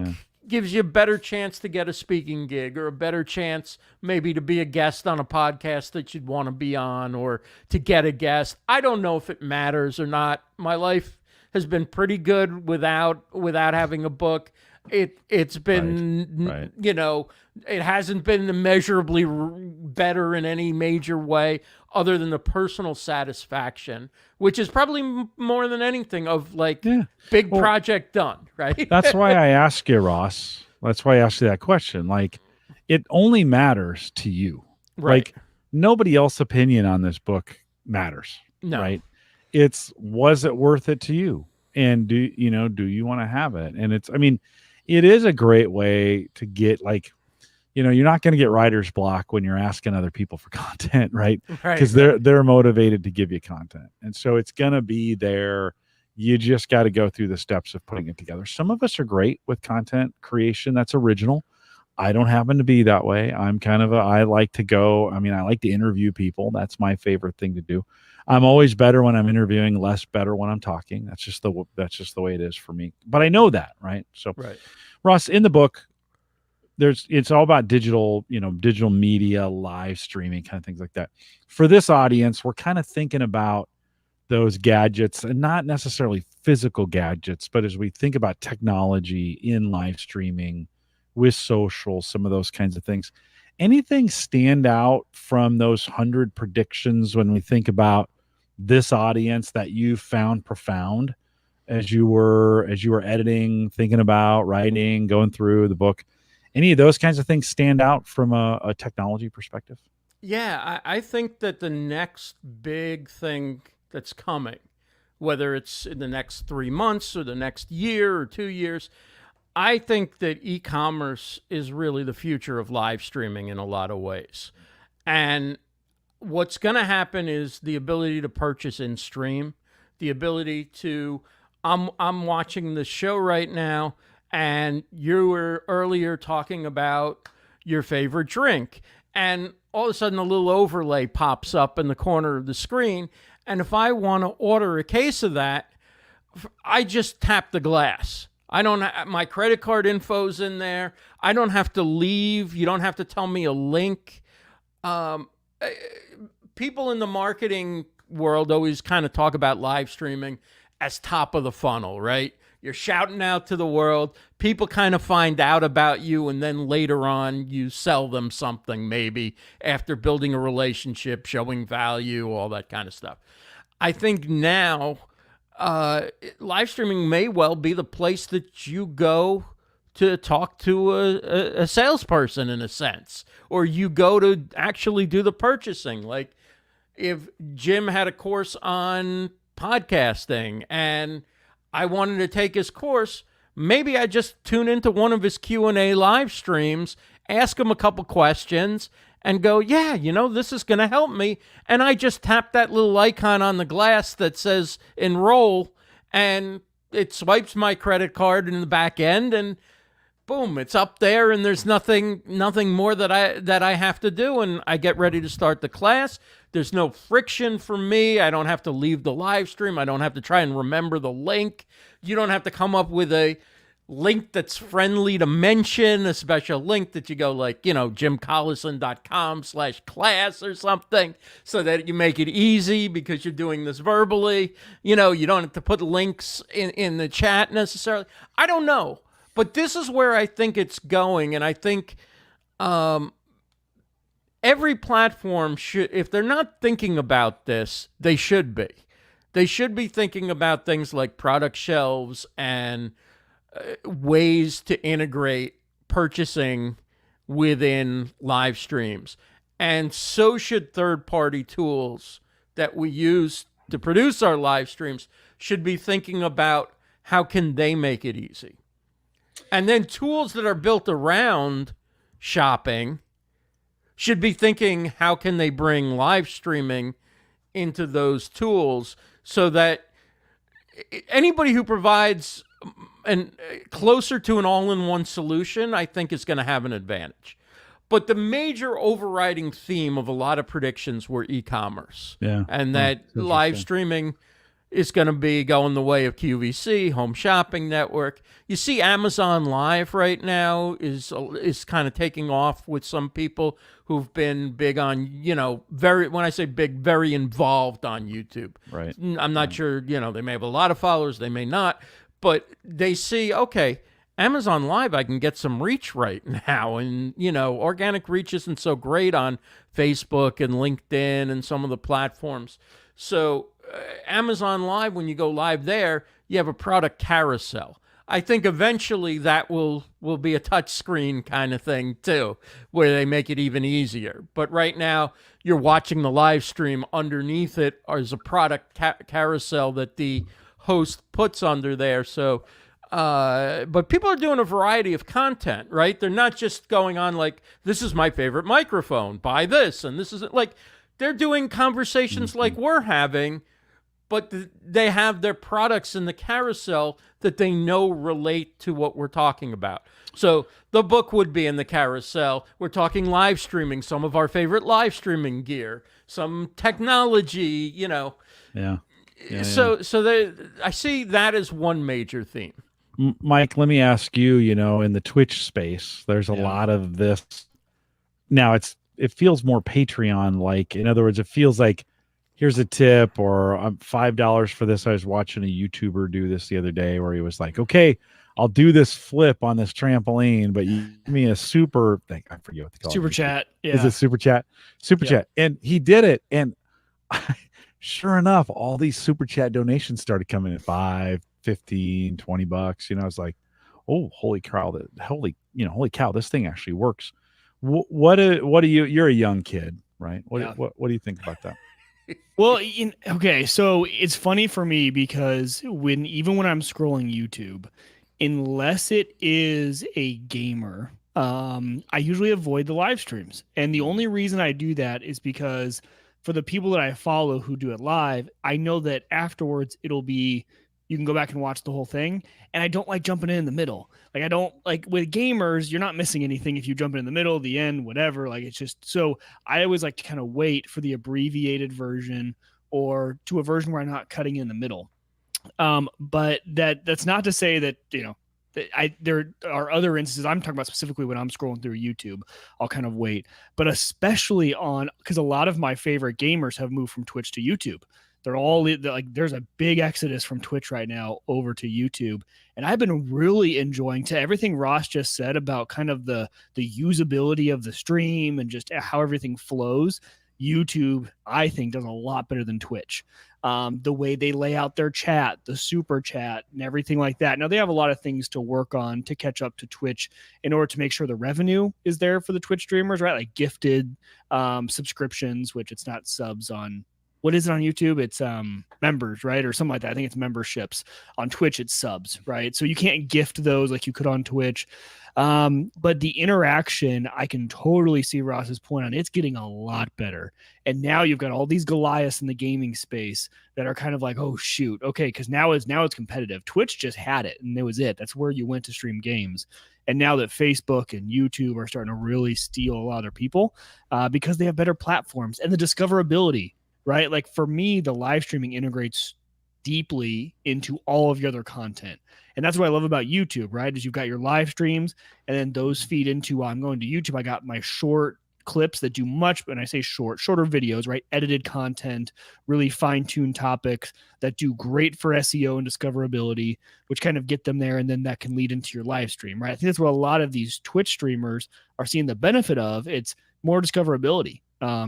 gives you a better chance to get a speaking gig, or a better chance maybe to be a guest on a podcast that you'd want to be on, or to get a guest. I don't know if it matters or not. My life has been pretty good without having a book. It's been, it hasn't been immeasurably better in any major way, other than the personal satisfaction, which is probably more than anything of big project done, right? That's why I ask you, Ross. That's why I asked you that question. Like, it only matters to you. Right. Like, nobody else's opinion on this book matters. No. Right. Was it worth it to you? And do you want to have it? And it is a great way to get, you're not going to get writer's block when you're asking other people for content, right? Because they're motivated to give you content. And so it's going to be there. You just got to go through the steps of putting it together. Some of us are great with content creation that's original. I don't happen to be that way. I'm I like to go. I like to interview people. That's my favorite thing to do. I'm always better when I'm interviewing, less better when I'm talking. That's just the way it is for me. But I know that, right? So, Ross, in the book, it's all about digital media, live streaming, kind of things like that. For this audience, we're kind of thinking about those gadgets, and not necessarily physical gadgets, but as we think about technology in live streaming with social, some of those kinds of things. Anything stand out from those 100 predictions when we think about this audience that you found profound as you were editing, thinking about writing, going through the book? Any of those kinds of things stand out from a technology perspective? Yeah, I think that the next big thing that's coming, whether it's in the next 3 months or the next year or 2 years, I think that e-commerce is really the future of live streaming in a lot of ways. And what's going to happen is the ability to purchase in stream, the ability to, I'm watching the show right now, and you were earlier talking about your favorite drink, and all of a sudden a little overlay pops up in the corner of the screen. And if I want to order a case of that, I just tap the glass. My credit card info's in there. I don't have to leave. You don't have to tell me a link. People in the marketing world always kind of talk about live streaming as top of the funnel, right? You're shouting out to the world. People kind of find out about you, and then later on you sell them something, maybe after building a relationship, showing value, all that kind of stuff. I think now live streaming may well be the place that you go to talk to a salesperson, in a sense, or you go to actually do the purchasing. Like, if Jim had a course on podcasting and I wanted to take his course, maybe I just tune into one of his Q&A live streams, ask him a couple questions, and go, yeah, this is going to help me. And I just tap that little icon on the glass that says enroll, and it swipes my credit card in the back end, and boom, it's up there, and there's nothing more that I have to do, and I get ready to start the class. There's no friction for me. I don't have to leave the live stream. I don't have to try and remember the link. You don't have to come up with a link that's friendly to mention, a special link that you go like, jimcollison.com/class or something, so that you make it easy because you're doing this verbally. You don't have to put links in the chat necessarily. I don't know. But this is where I think it's going, and I think every platform should, if they're not thinking about this, they should be. They should be thinking about things like product shelves and ways to integrate purchasing within live streams. And so should third-party tools that we use to produce our live streams should be thinking about how can they make it easy. And then tools that are built around shopping should be thinking, how can they bring live streaming into those tools so that anybody who provides closer to an all-in-one solution, I think, is going to have an advantage. But the major overriding theme of a lot of predictions were e-commerce. Yeah. And that live streaming is going to be going the way of QVC, Home Shopping Network. You see Amazon Live right now is kind of taking off with some people who've been big on, when I say big, very involved on YouTube. Right. I'm not sure, they may have a lot of followers, they may not, but they see, okay, Amazon Live, I can get some reach right now. And, organic reach isn't so great on Facebook and LinkedIn and some of the platforms. So Amazon Live, when you go live there, you have a product carousel. I think eventually that will be a touch screen kind of thing too, where they make it even easier. But right now, you're watching the live stream. Underneath it is a product carousel that the host puts under there. So, but people are doing a variety of content, right? They're not just going on like, this is my favorite microphone, buy this, and this is like, they're doing conversations like we're having, but they have their products in the carousel that they know relate to what we're talking about. So the book would be in the carousel. We're talking live streaming, some of our favorite live streaming gear, some technology, Yeah. So I see that as one major theme. Mike, let me ask you, in the Twitch space, there's a lot of this. Now it feels more Patreon-like. In other words, it feels like, here's a tip, or $5 for this. I was watching a YouTuber do this the other day where he was like, okay, I'll do this flip on this trampoline, but you give me a super thing. I forget what they call it. Super chat. Yeah. Is it super chat? Super chat. And he did it. And sure enough, all these super chat donations started coming in $5, $15, $20. I was like, oh, holy cow, holy cow, this thing actually works. What do you're a young kid, right? What do you think about that? Well, okay, so it's funny for me because even when I'm scrolling YouTube, unless it is a gamer, I usually avoid the live streams. And the only reason I do that is because for the people that I follow who do it live, I know that afterwards you can go back and watch the whole thing. And I don't like jumping in the middle. Like, I don't like with gamers, you're not missing anything if you jump in the middle, the end, whatever. Like, it's just, so I always like to kind of wait for the abbreviated version or to a version where I'm not cutting in the middle. But that's not to say that, there are other instances. I'm talking about specifically when I'm scrolling through YouTube, I'll kind of wait, but especially because a lot of my favorite gamers have moved from Twitch to YouTube. They're like, there's a big exodus from Twitch right now over to YouTube. And I've been really enjoying, to everything Ross just said about kind of the usability of the stream and just how everything flows. YouTube, I think, does a lot better than Twitch. The way they lay out their chat, the super chat and everything like that. Now, they have a lot of things to work on to catch up to Twitch in order to make sure the revenue is there for the Twitch streamers, right? Like gifted subscriptions, which it's not subs on what is it on YouTube? It's members, right? Or something like that. I think it's memberships. On Twitch, it's subs, right? So you can't gift those like you could on Twitch. But the interaction, I can totally see Ross's point on. It's getting a lot better. And now you've got all these Goliaths in the gaming space that are kind of like, oh shoot, okay, because now it's competitive. Twitch just had it, and it was it. That's where you went to stream games. And now that Facebook and YouTube are starting to really steal a lot of their people because they have better platforms and the discoverability, right? Like for me, the live streaming integrates deeply into all of your other content. And that's what I love about YouTube, right? Is you've got your live streams and then those feed into, I'm going to YouTube. I got my short clips that do much, when I say shorter videos, right? Edited content, really fine-tuned topics that do great for SEO and discoverability, which kind of get them there. And then that can lead into your live stream, right? I think that's what a lot of these Twitch streamers are seeing the benefit of. It's more discoverability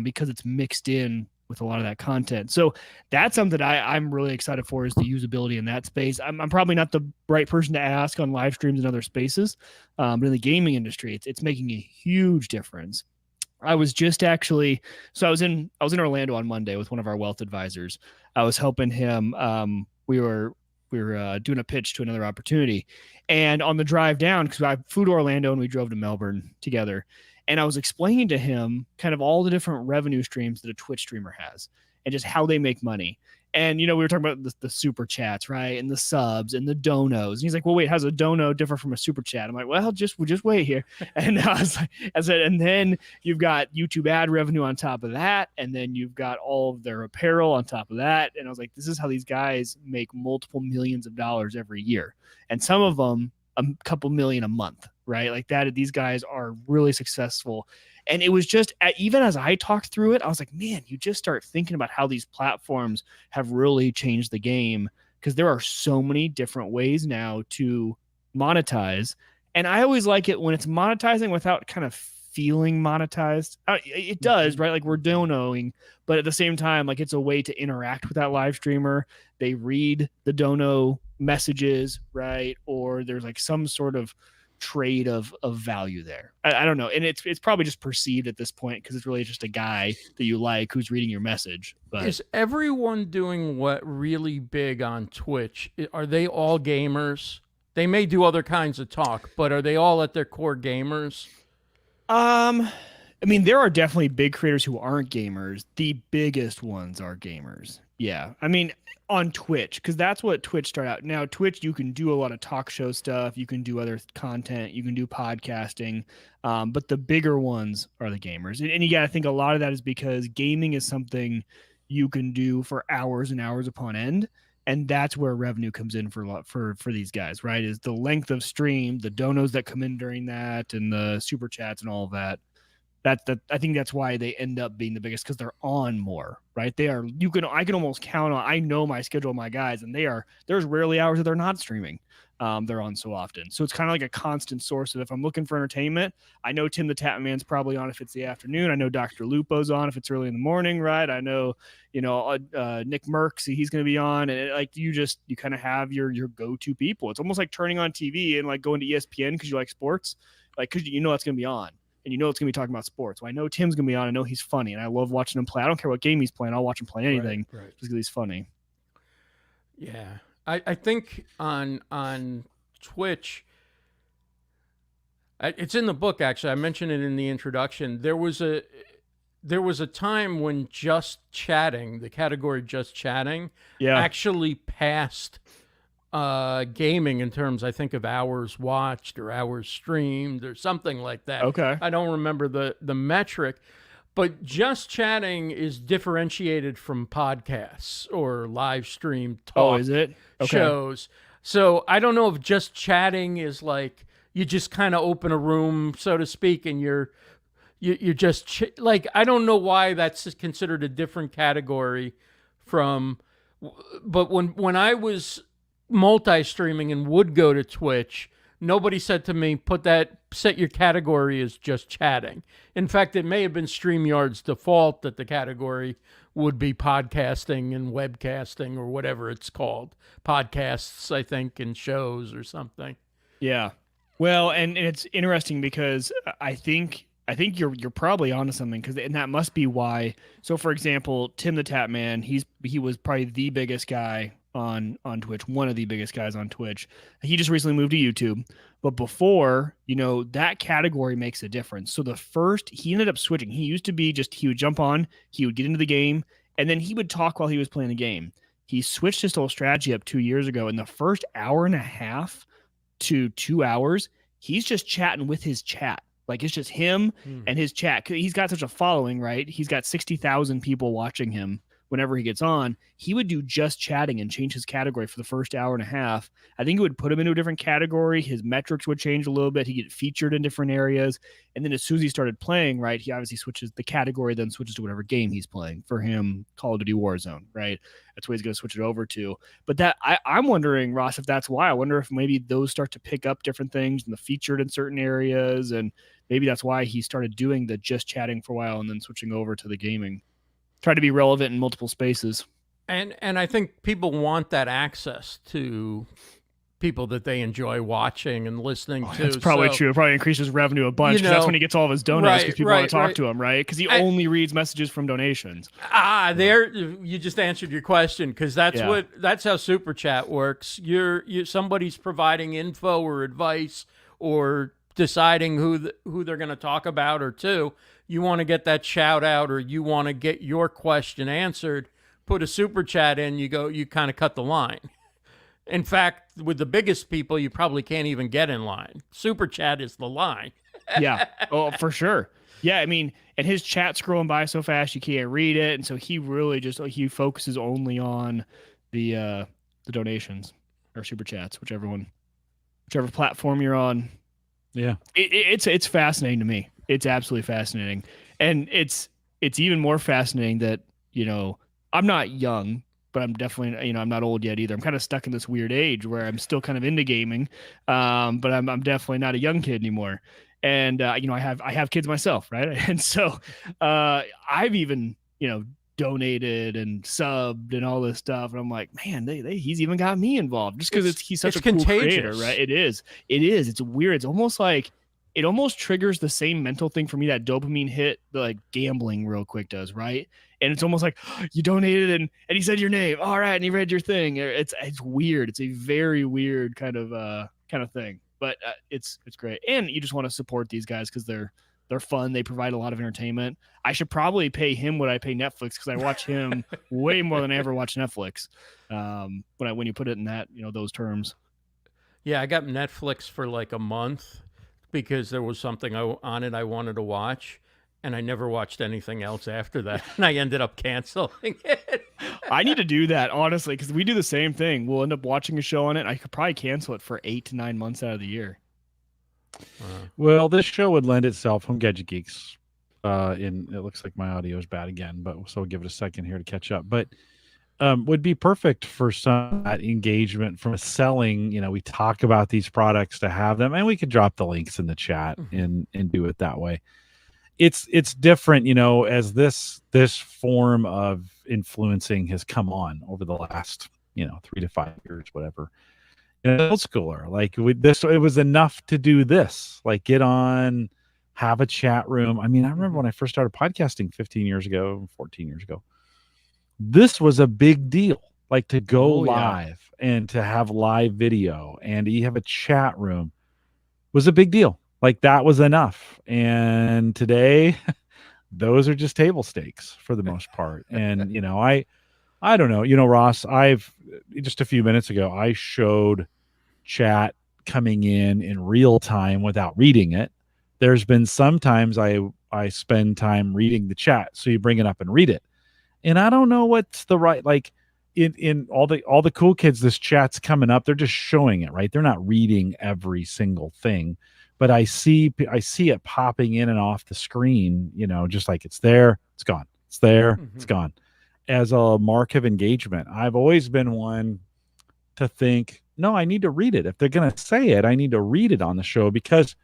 because it's mixed in with a lot of that content. So that's something that I'm really excited for, is the usability in that space. I'm probably not the right person to ask on live streams and other spaces, but in the gaming industry, it's making a huge difference. I was just actually, so I was in Orlando on Monday with one of our wealth advisors. I was helping him. We were doing a pitch to another opportunity, and on the drive down, because I flew to Orlando and we drove to Melbourne together. And I was explaining to him kind of all the different revenue streams that a Twitch streamer has and just how they make money. And, we were talking about the super chats, right? And the subs and the donos. And he's like, well, wait, how's a dono differ from a super chat? I'm like, well, we'll just wait here. And I said, and then you've got YouTube ad revenue on top of that. And then you've got all of their apparel on top of that. And I was like, this is how these guys make multiple millions of dollars every year. And some of them, a couple million a month, right? Like that, these guys are really successful. And it was just, even as I talked through it, I was like, man, you just start thinking about how these platforms have really changed the game, because there are so many different ways now to monetize. And I always like it when it's monetizing without kind of feeling monetized. It does, right? Like we're donoing, but at the same time, like it's a way to interact with that live streamer. They read the dono messages, right? Or there's like some sort of trade of value there. I don't know. And it's probably just perceived at this point because it's really just a guy that you like who's reading your message. But is everyone doing what really big on Twitch? Are they all gamers? They may do other kinds of talk, but are they all at their core gamers? I mean, there are definitely big creators who aren't gamers. The biggest ones are gamers. Yeah. I mean, on Twitch, because that's what Twitch started out. Now, Twitch, you can do a lot of talk show stuff. You can do other content. You can do podcasting. But the bigger ones are the gamers. And you got to think a lot of that is because gaming is something you can do for hours and hours upon end. And that's where revenue comes in for these guys, right? Is the length of stream, the donos that come in during that, and the super chats and all of that. I think that's why they end up being the biggest, because they're on more, right? I can almost count on, I know my schedule of my guys, and there's rarely hours that they're not streaming. They're on so often. So it's kind of like a constant source of, if I'm looking for entertainment, I know Tim the Tap Man's probably on if it's the afternoon. I know Dr. Lupo's on if it's early in the morning, right? I know, Nick Merckx, he's going to be on. And you kind of have your go-to people. It's almost like turning on TV and like going to ESPN because you like sports, like, because it's going to be on. And it's going to be talking about sports. Well, I know Tim's going to be on. I know he's funny, and I love watching him play. I don't care what game he's playing. I'll watch him play anything right. just because he's funny. Yeah. I think on Twitch, it's in the book, actually. I mentioned it in the introduction. There was a time when just chatting, the category just chatting, actually passed gaming in terms, I think, of hours watched or hours streamed or something like that. Okay. I don't remember the metric, but just chatting is differentiated from podcasts or live stream talk. Oh, is it? Okay. Shows. So I don't know if just chatting is like you just kind of open a room, so to speak, and you're just like, I don't know why that's considered a different category from, but when I was multi-streaming and would go to Twitch, nobody said to me, set your category as just chatting. In fact, it may have been StreamYard's default that the category would be podcasting and webcasting or whatever it's called. Podcasts, I think, and shows or something. Yeah. Well, and it's interesting because I think I think you're probably onto something, and that must be why. So, for example, Tim the Tap Man, he was probably the biggest guy on Twitch, one of the biggest guys on Twitch. He just recently moved to YouTube, but before, that category makes a difference. So he ended up switching. He used to be he would jump on, he would get into the game, and then he would talk while he was playing the game. He switched his whole strategy up 2 years ago. In the first hour and a half to 2 hours, he's just chatting with his chat. Like, it's just him and his chat. He's got such a following, right? He's got 60,000 people watching him whenever he gets on. He would do just chatting and change his category for the first hour and a half. I think it would put him into a different category. His metrics would change a little bit. He'd get featured in different areas. And then as soon as he started playing, right, he obviously switches the category, then switches to whatever game he's playing. For him, Call of Duty Warzone, right? That's what he's going to switch it over to. But I'm wondering, Ross, if that's why. I wonder if maybe those start to pick up different things and the featured in certain areas, and maybe that's why he started doing the just chatting for a while and then switching over to the gaming. Try to be relevant in multiple spaces. And I think people want that access to people that they enjoy watching and listening to. That's probably true. It probably increases revenue a bunch, because that's when he gets all of his donations, because people want to talk to him, right? Because he only reads messages from donations. There you just answered your question, because that's how Super Chat works. Somebody's providing info or advice or deciding who they're going to talk about, or two. You want to get that shout out, or you want to get your question answered, put a super chat in, you kind of cut the line. In fact, with the biggest people, you probably can't even get in line. Super chat is the line. Yeah. Oh, for sure. Yeah. I mean, and his chat's scrolling by so fast, you can't read it. And so he really he focuses only on the donations or super chats, whichever platform you're on. Yeah. It's fascinating to me. It's absolutely fascinating. And it's even more fascinating that, I'm not young, but I'm definitely, I'm not old yet either. I'm kind of stuck in this weird age where I'm still kind of into gaming. But I'm definitely not a young kid anymore. And, I have kids myself. Right. And so, I've even, donated and subbed and all this stuff. And I'm like, man, he's even got me involved just because he's such a cool creator, right? It is. It's weird. It's almost like, it almost triggers the same mental thing for me that dopamine hit, like gambling real quick does, right? And it's almost like, oh, you donated and he said your name. All right, and he read your thing. It's weird. It's a very weird kind of thing. But it's great. And you just want to support these guys because they're fun. They provide a lot of entertainment. I should probably pay him what I pay Netflix, because I watch him way more than I ever watch Netflix. When you put it in that, those terms. Yeah, I got Netflix for like a month because there was something on it I wanted to watch, and I never watched anything else after that, and I ended up canceling it. I need to do that, honestly, because we do the same thing. We'll end up watching a show on it, and I could probably cancel it for 8 to 9 months out of the year. Well, this show would lend itself, Home Gadget Geeks, it looks like my audio is bad again, but so we'll give it a second here to catch up. But would be perfect for some engagement from selling. We talk about these products to have them, and we could drop the links in the chat and do it that way. It's different, as this form of influencing has come on over the last 3 to 5 years, whatever. Old schooler, like it was enough to do this, like get on, have a chat room. I mean, I remember when I first started podcasting 14 years ago, this was a big deal, like to go live and to have live video and you have a chat room was a big deal. Like that was enough. And today those are just table stakes for the most part. And, I don't know, Ross, I've just a few minutes ago, I showed chat coming in real time without reading it. There's been sometimes I spend time reading the chat. So you bring it up and read it. And I don't know what's the right, like in all the cool kids, this chat's coming up. They're just showing it, right? They're not reading every single thing, but I see it popping in and off the screen, just like it's there, it's gone. It's there, it's gone. As a mark of engagement, I've always been one to think, no, I need to read it. If they're going to say it, I need to read it on the show, because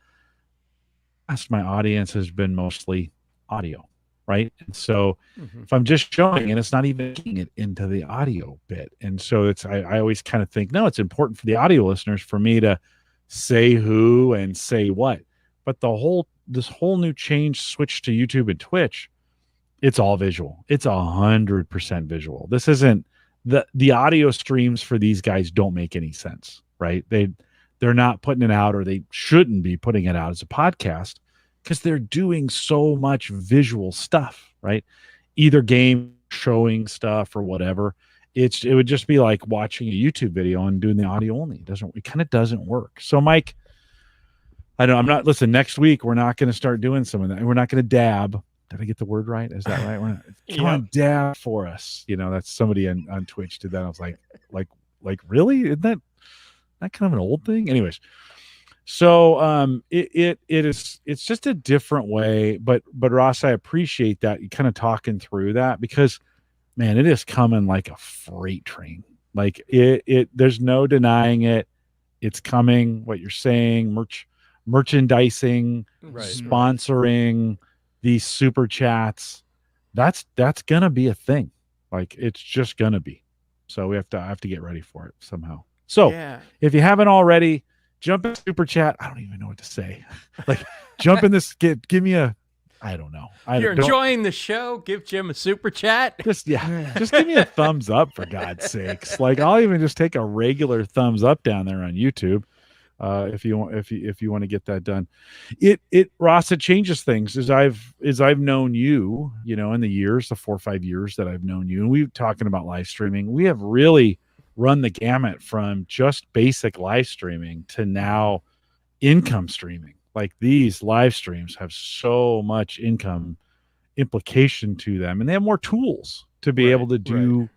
my audience has been mostly audio, right? And so if I'm just showing it, it's not even getting it into the audio bit. And so I always kind of think, no, it's important for the audio listeners for me to say who and say what. But the whole this whole new change switch to YouTube and Twitch, it's all visual. It's 100% visual. This isn't the audio streams for these guys don't make any sense, right? They're not putting it out, or they shouldn't be putting it out as a podcast, because they're doing so much visual stuff, right? Either game showing stuff or whatever. It would just be like watching a YouTube video and doing the audio only. It kind of doesn't work. So Mike, listen, next week we're not going to start doing some of that. We're not going to dab. Did I get the word right? Is that right? Come on, dab for us. That's somebody on Twitch did that. I was like, really? Isn't that kind of an old thing? Anyways. So it's just a different way, but Ross, I appreciate that you kind of talking through that, because man, it is coming like a freight train. Like there's no denying it. It's coming. What you're saying, merchandising, sponsoring, these super chats, that's gonna be a thing. Like, it's just gonna be. So I have to get ready for it somehow. So if you haven't already, jump in super chat. I don't even know what to say. Like, jump in this. Give me a. I don't know. You're enjoying the show. Give Jim a super chat. Just give me a thumbs up, for God's sakes. Like, I'll even just take a regular thumbs up down there on YouTube, if you want to get that done. Ross, it changes things as I've known you. In the years, the 4 or 5 years that I've known you, and we're talking about live streaming. We have really run the gamut from just basic live streaming to now income streaming. Like, these live streams have so much income implication to them, and they have more tools to be able to do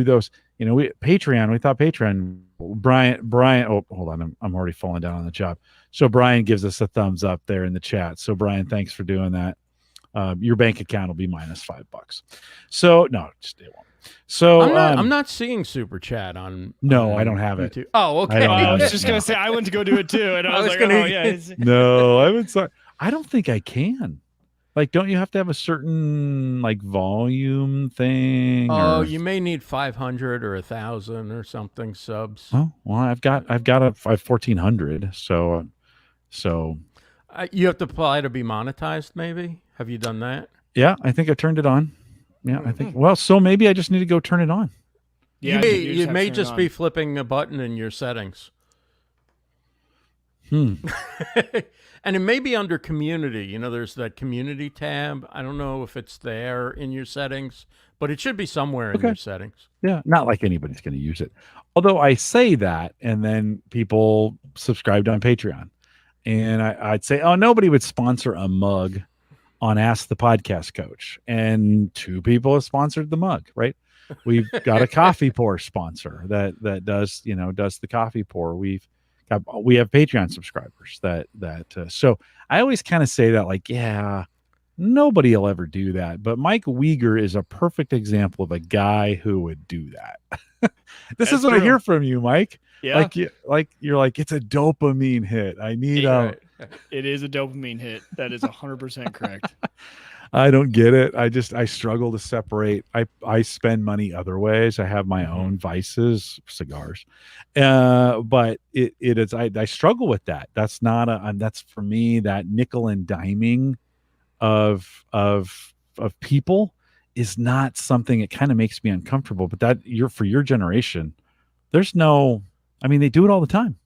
those. We thought Patreon. Brian. Oh, hold on, I'm already falling down on the job. So Brian gives us a thumbs up there in the chat. So Brian, thanks for doing that. Your bank account will be minus $5. So no, just it won't. So I'm not seeing super chat on. No, I don't have YouTube. it. Oh, okay. I was just gonna say I went to go do it too, and I was like, oh yeah. No, I would. I don't think I can. Like, don't you have to have a certain like volume thing? Oh, you may need 500 or 1,000 or something subs. Oh, well, I've got 1,400. So you have to apply to be monetized. Maybe have you done that? Yeah, I think I turned it on. Yeah, I think. Well, so maybe I just need to go turn it on. Yeah, you may just be flipping a button in your settings. And it may be under community. There's that community tab. I don't know if it's there in your settings, but it should be somewhere in your settings. Yeah, not like anybody's going to use it. Although I say that, and then people subscribed on Patreon, and I'd say, oh, nobody would sponsor a mug on Ask the Podcast Coach, and 2 people have sponsored the mug, right? We've got a coffee pour sponsor that does the coffee pour. We have Patreon subscribers that so I always kind of say that, like, yeah, nobody will ever do that, but Mike Wieger is a perfect example of a guy who would do that. This is what I hear from you, Mike. Yeah, you're like, it's a dopamine hit. I need It is a dopamine hit. That is 100% correct. I don't get it. I struggle to separate. I spend money other ways. I have my own vices, cigars, but it is. I struggle with that. That's not that's for me, that nickel and diming of people is not something. It kind of makes me uncomfortable. But for your generation, there's no. I mean, they do it all the time,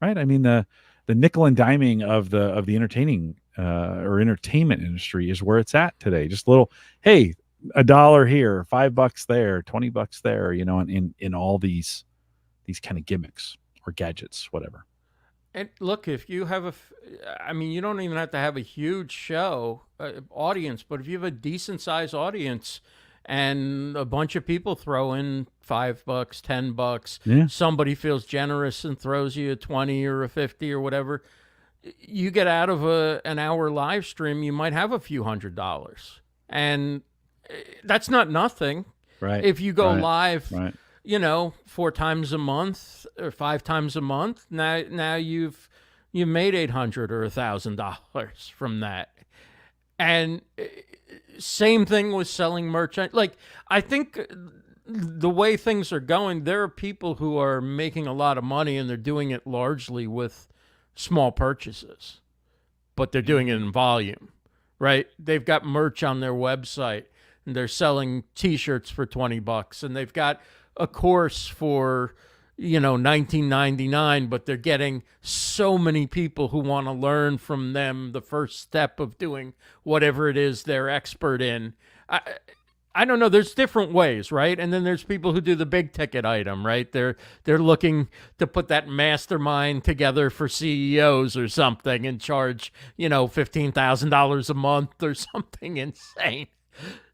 right? I mean, the nickel and diming of the entertaining or entertainment industry is where it's at today. Just little, hey, $1 here, $5 there, $20 there, in all these kind of gimmicks or gadgets, whatever. And look, if you have you don't even have to have a huge show audience, but if you have a decent sized audience and a bunch of people throw in $5, $10, somebody feels generous and throws you a 20 or a 50 or whatever, you get out of an hour live stream, you might have a few $100s, and that's not nothing. Right. If you go live, 4 times a month or 5 times a month, now you've made $800 or $1,000 from that. And same thing with selling merch. Like, I think the way things are going, there are people who are making a lot of money, and they're doing it largely with small purchases. but they're doing it in volume, right? They've got merch on their website, and they're selling T-shirts for $20, and they've got a course for, $19.99, but they're getting so many people who want to learn from them the first step of doing whatever it is they're expert in. I don't know. There's different ways, right? And then there's people who do the big ticket item, right? They're looking to put that mastermind together for CEOs or something and charge, $15,000 a month or something insane.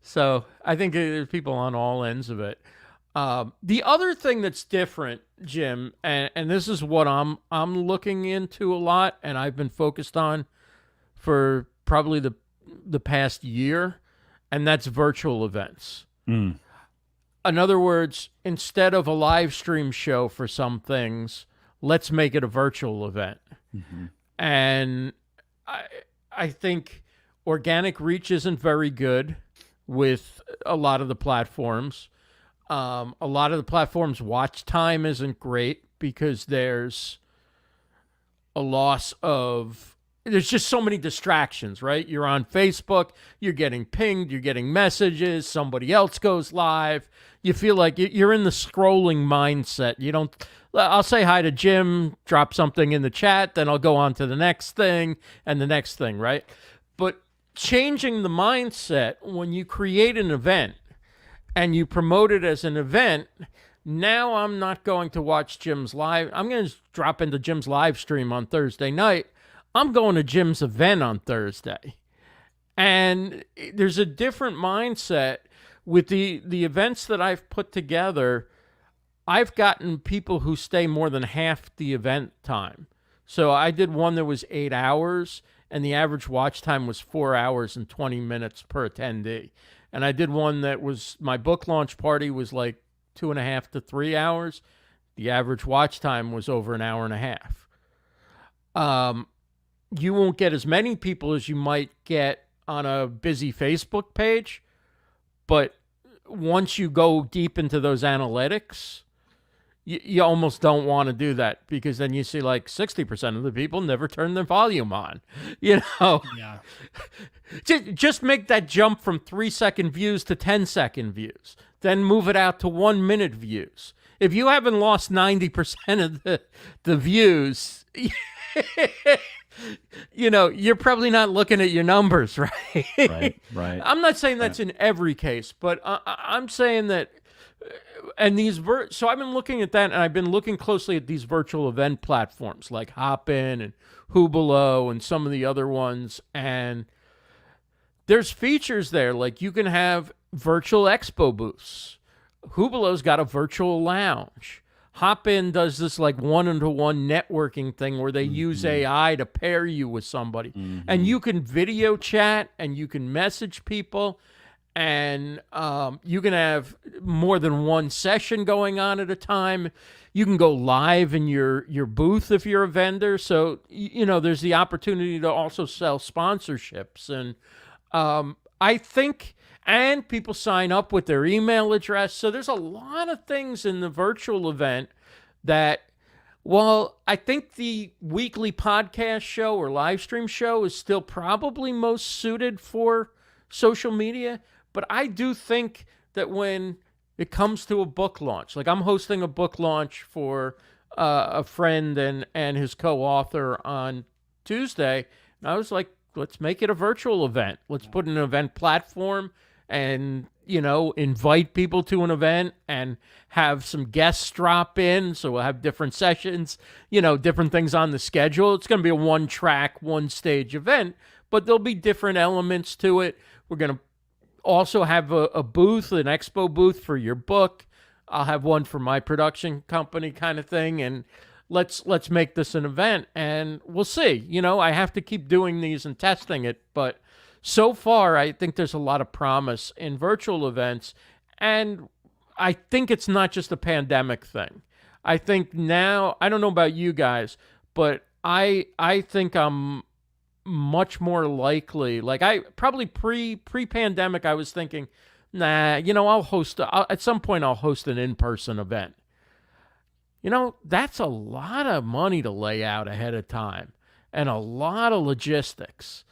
So I think there's people on all ends of it. The other thing that's different, Jim, and this is what I'm looking into a lot, and I've been focused on for probably the past year, and that's virtual events. In other words, instead of a live stream show for some things, let's make it a virtual event. And I think organic reach isn't very good with a lot of the platforms. A lot of the platforms' watch time isn't great because there's a loss of... There's just so many distractions, right? You're on Facebook, you're getting pinged, you're getting messages, somebody else goes live. You feel like you're in the scrolling mindset. You don't... I'll say hi to Jim, drop something in the chat, then I'll go on to the next thing and the next thing, right? But changing the mindset when you create an event and you promote it as an event, now I'm not going to watch Jim's live. I'm going to drop into Jim's live stream on Thursday night. I'm going to Jim's event on Thursday. And there's a different mindset with the events that I've put together. I've gotten people who stay more than half the event time. So I did one that was 8 hours, and the average watch time was 4 hours and 20 minutes per attendee. And I did one that was, my book launch party was like 2.5 to 3 hours. The average watch time was over an hour and a half. You won't get as many people as you might get on a busy Facebook page, but once you go deep into those analytics, you almost don't want to do that, because then you see like 60% of the people never turn their volume on. Yeah. Just make that jump from 3-second views to 10-second views, then move it out to 1-minute views. If you haven't lost 90% of the views, you're probably not looking at your numbers, right? Right. I'm not saying that's in every case, but I'm saying that, and so I've been looking at that, and I've been looking closely at these virtual event platforms like Hopin and Hubelo and some of the other ones, and there's features there, like you can have virtual expo booths. Hubelo's got a virtual lounge. Hopin does this like one-to-one networking thing where they use AI to pair you with somebody. And you can video chat and you can message people, and you can have more than one session going on at a time. You can go live in your booth if you're a vendor. So, there's the opportunity to also sell sponsorships. And I think... And people sign up with their email address. So there's a lot of things in the virtual event that, well, I think the weekly podcast show or live stream show is still probably most suited for social media. But I do think that when it comes to a book launch, like I'm hosting a book launch for a friend and his co-author on Tuesday, and I was like, let's make it a virtual event. Let's put an event platform and, invite people to an event and have some guests drop in. So we'll have different sessions, different things on the schedule. It's going to be a one-track, one-stage event, but there'll be different elements to it. We're going to also have a booth, an expo booth for your book. I'll have one for my production company kind of thing. And let's make this an event, and we'll see. I have to keep doing these and testing it, but so far, I think there's a lot of promise in virtual events, and I think it's not just a pandemic thing. I think now, I don't know about you guys, but I think I'm much more likely, like I probably pre-pandemic, I was thinking, nah, at some point I'll host an in-person event. That's a lot of money to lay out ahead of time. and a lot of logistics.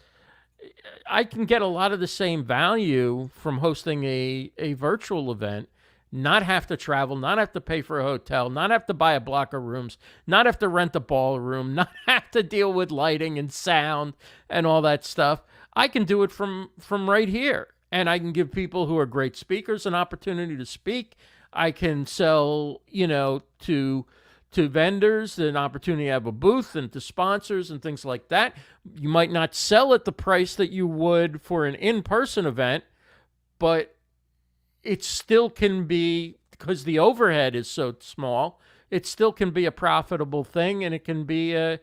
I can get a lot of the same value from hosting a virtual event, not have to travel, not have to pay for a hotel, not have to buy a block of rooms, not have to rent a ballroom, not have to deal with lighting and sound and all that stuff. I can do it from right here. And I can give people who are great speakers an opportunity to speak. I can sell, to vendors an opportunity to have a booth, and to sponsors and things like that. You might not sell at the price that you would for an in-person event, but it still can be, because the overhead is so small, it still can be a profitable thing, and it can be a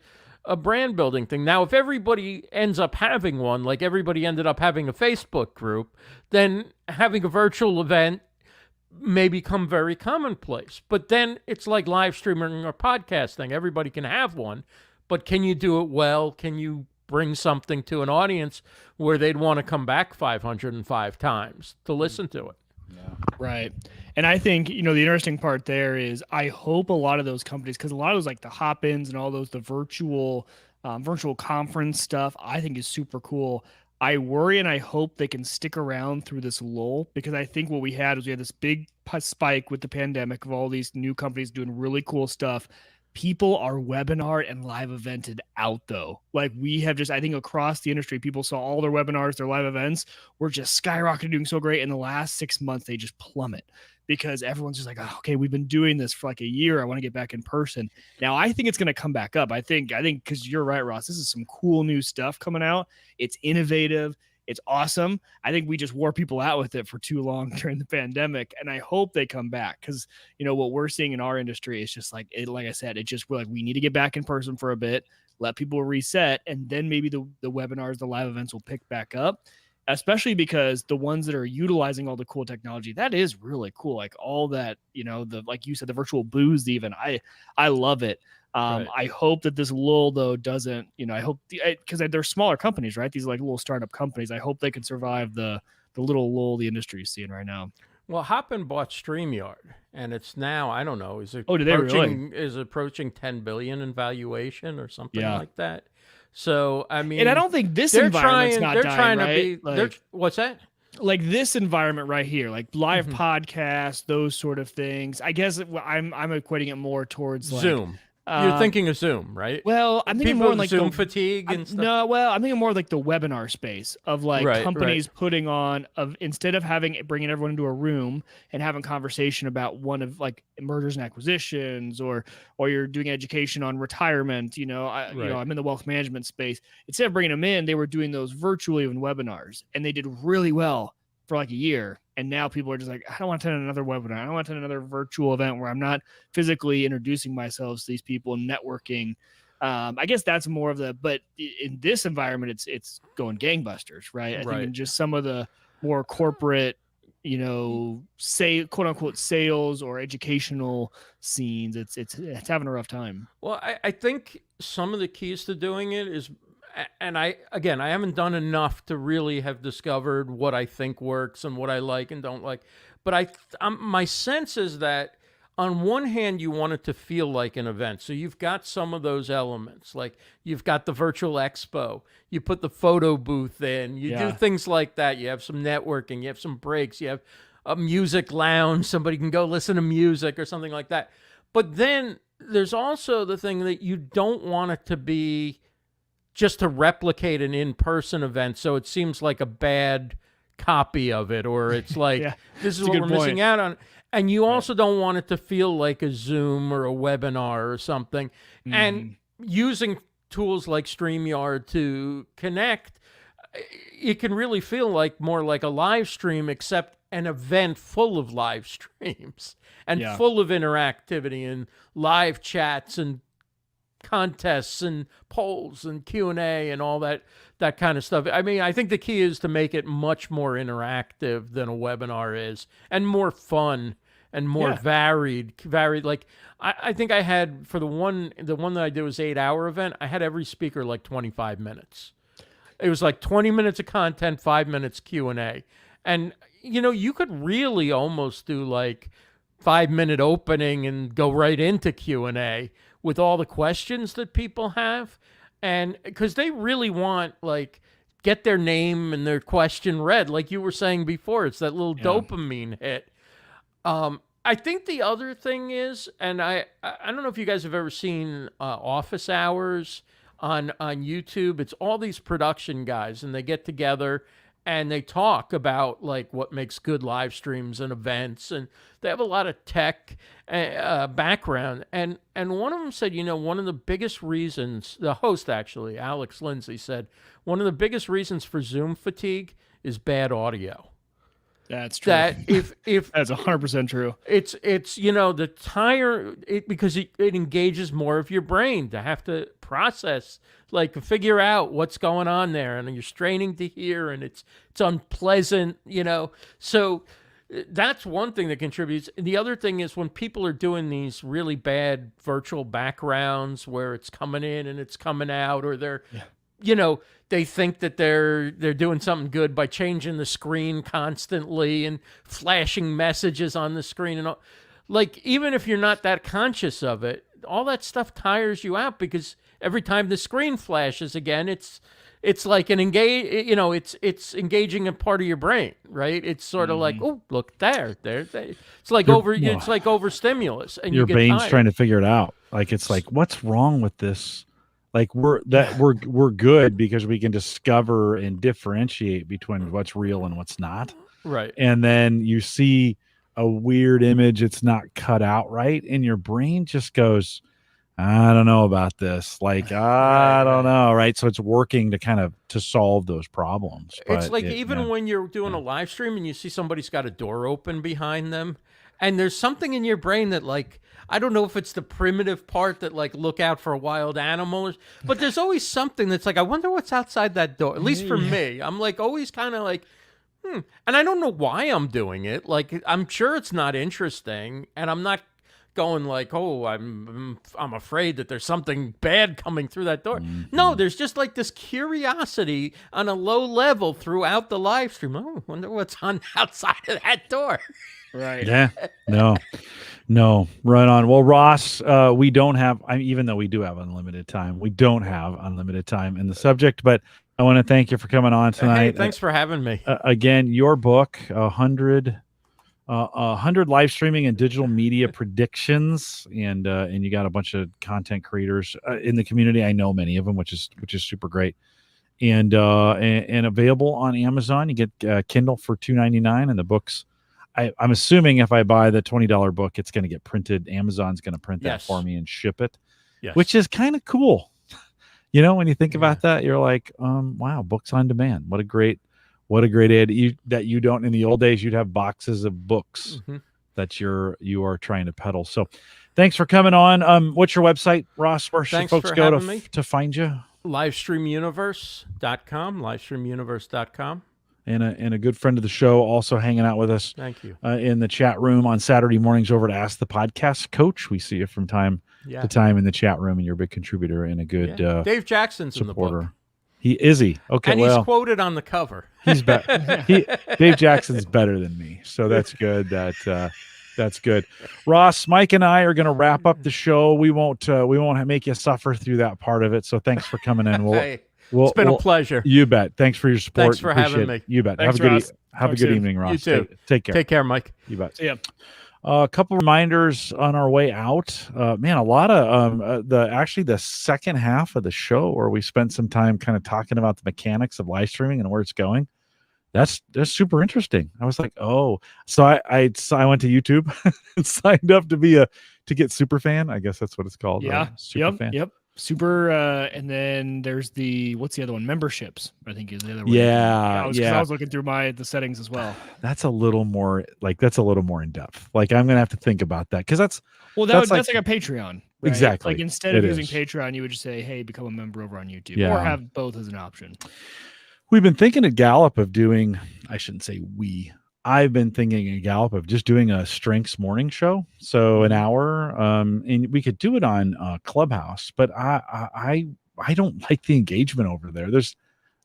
brand building thing. Now, if everybody ends up having one, like everybody ended up having a Facebook group, then having a virtual event may become very commonplace. But then it's like live streaming or podcasting. Everybody can have one, but can you do it well? Can you bring something to an audience where they'd want to come back 505 times to listen to it? Yeah. Right. And I think, the interesting part there is I hope a lot of those companies, because a lot of those, like the Hop-ins and all those, the virtual conference stuff, I think is super cool. I worry and I hope they can stick around through this lull, because I think what we had this big spike with the pandemic of all these new companies doing really cool stuff. People are webinar and live evented out though. Like we have just, I think across the industry, people saw all their webinars, their live events were just skyrocketing, doing so great. In the last 6 months, they just plummet because everyone's just like, oh, okay, we've been doing this for like a year. I want to get back in person. Now I think it's going to come back up. I think, because you're right, Ross, this is some cool new stuff coming out. It's innovative. It's awesome. I think we just wore people out with it for too long during the pandemic, and I hope they come back, because what we're seeing in our industry is just like I said, we're like, we need to get back in person for a bit, let people reset, and then maybe the webinars, the live events will pick back up, especially because the ones that are utilizing all the cool technology, that is really cool. Like all that, like you said, the virtual booths, even I love it. Right. I hope that this lull though doesn't, I hope because they're smaller companies, right? These like little startup companies. I hope they can survive the little lull the industry is seeing right now. Well, Hop-in bought StreamYard, and it's now, I don't know, is approaching 10 billion in valuation or something like that. So I mean, and I don't think this environment's not dying, right? What's that? Like this environment right here, like live podcasts, those sort of things. I guess I'm equating it more towards like Zoom. You're thinking of Zoom, right? Well, I'm thinking more like Zoom fatigue and stuff. No, well, I'm thinking more like the webinar space of like companies putting on instead of bringing everyone into a room and having conversation about one of like mergers and acquisitions, or you're doing education on retirement. I'm in the wealth management space. Instead of bringing them in, they were doing those virtually in webinars, and they did really well for like a year. And now people are just like, I don't want to attend another webinar. I don't want to attend another virtual event where I'm not physically introducing myself to these people and networking. I guess that's more of but in this environment, it's going gangbusters, right? I think in just some of the more corporate, say quote unquote sales or educational scenes, it's having a rough time. Well, I think some of the keys to doing it is, and I haven't done enough to really have discovered what I think works and what I like and don't like. But my sense is that on one hand, you want it to feel like an event. So you've got some of those elements, like you've got the virtual expo, you put the photo booth in, you do things like that. You have some networking, you have some breaks, you have a music lounge, somebody can go listen to music or something like that. But then there's also the thing that you don't want it to be just to replicate an in-person event, so it seems like a bad copy of it, or it's like, this is what we're missing out on. And you also don't want it to feel like a Zoom or a webinar or something. Mm-hmm. And using tools like StreamYard to connect, it can really feel like more like a live stream, except an event full of live streams and full of interactivity and live chats and contests and polls and Q&A and all that kind of stuff. I mean, I think the key is to make it much more interactive than a webinar is, and more fun and more varied. Like I think I had, for the one that I did was 8-hour event, I had every speaker like 25 minutes. It was like 20 minutes of content, 5 minutes Q&A. And you could really almost do like 5-minute opening and go right into Q&A with all the questions that people have. And because they really want, like, get their name and their question read, like you were saying before. It's that little dopamine hit. I think the other thing is, and I don't know if you guys have ever seen Office Hours on YouTube. It's all these production guys, and they get together and they talk about like what makes good live streams and events, and they have a lot of tech background. And one of them said, you know, one of the biggest reasons, the host actually, Alex Lindsay, said one of the biggest reasons for Zoom fatigue is bad audio. That's true. That if that's 100% true. It's you know, the because it engages more of your brain to have to process, like figure out what's going on there, and you're straining to hear, and it's unpleasant, you know. So that's one thing that contributes. The other thing is when people are doing these really bad virtual backgrounds where it's coming in and it's coming out, or they're you know, they think that they're doing something good by changing the screen constantly and flashing messages on the screen and all. Like, even if you're not that conscious of it, all that stuff tires you out, because every time the screen flashes again, it's like an it's engaging a part of your brain, right? It's sort of like, oh, look there. It's like it's like overstimulus, and your you get brain's tired. trying to figure it out. Like, it's like, what's wrong with this? Like, we're good because we can discover and differentiate between what's real and what's not. Right. And then you see a weird image, it's not cut out right, and your brain just goes, I don't know about this. Like, I don't know. Right. So it's working to solve those problems. It's like, even when you're doing a live stream and you see somebody's got a door open behind them, and there's something in your brain that, like, I don't know if it's the primitive part that, like, look out for a wild animal, but there's always something that's like, I wonder what's outside that door. At least for me, I'm like always kind of like, and I don't know why I'm doing it. Like, I'm sure it's not interesting, and I'm not going like, oh, I'm afraid that there's something bad coming through that door. No, there's just like this curiosity on a low level throughout the live stream. Oh, I wonder what's on outside of that door. Right. Yeah. No. Right on. Well, Ross, we don't have, even though we do have unlimited time, we don't have unlimited time in the subject, but I want to thank you for coming on tonight. Hey, thanks for having me. Again, your book, 100 live streaming and digital media predictions, and you got a bunch of content creators in the community. I know many of them, which is super great, and available on Amazon. You get Kindle for $2.99, and the books. I'm assuming if I buy the $20 book, it's going to get printed. Amazon's going to print that for me and ship it, which is kind of cool. You know, when you think about that, you're like, wow, books on demand. What a great idea that you don't. In the old days, you'd have boxes of books that you are trying to peddle. So thanks for coming on. What's your website, Ross? Where should folks go to find you? LiveStreamUniverse.com, LiveStreamUniverse.com. And a good friend of the show, also hanging out with us. Thank you. In the chat room on Saturday mornings over at Ask the Podcast Coach. We see you from time to time in the chat room, and you're a big contributor and a good Dave Jackson's supporter. In the book. He is he? Okay, and he's quoted on the cover. He's better. Dave Jackson's better than me, so that's good. That's good. Ross, Mike, and I are going to wrap up the show. We won't make you suffer through that part of it. So thanks for coming in. It's been a pleasure. You bet. Thanks for your support. Thanks for having me. You bet. Thanks, have a good evening, Ross. You too. Take care. Take care, Mike. You bet. See ya. A couple reminders on our way out. Man, a lot of the second half of the show where we spent some time kind of talking about the mechanics of live streaming and where it's going. That's super interesting. I was like, oh, so I went to YouTube and signed up to get super fan. I guess that's what it's called. Yeah. Super fan. Yep. Super, and then there's what's the other one? Memberships, I think is the other one. Yeah. I was looking through the settings as well. That's a little more in depth. Like, I'm gonna have to think about that, because that's like a Patreon. Right? Exactly. Like, instead of using Patreon, you would just say, hey, become a member over on YouTube, or have both as an option. We've been thinking at Gallup of doing, I've been thinking at Gallup of just doing a strengths morning show. So an hour, and we could do it on Clubhouse, but I don't like the engagement over there. There's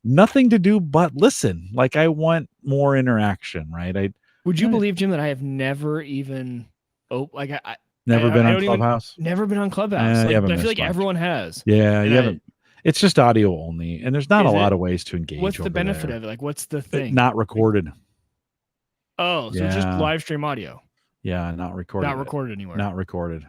nothing to do but listen. Like, I want more interaction, right? Would you believe, Jim, that I have never even never been on Clubhouse? Never been on Clubhouse. I feel like everyone has. Yeah, you haven't. It's just audio only, and there's not Is a lot it? of ways to engage. What's the benefit there. of it? Like, what's the thing? Not recorded. Oh, so it's just live stream audio. Yeah, not recorded. Not recorded anywhere. Not recorded.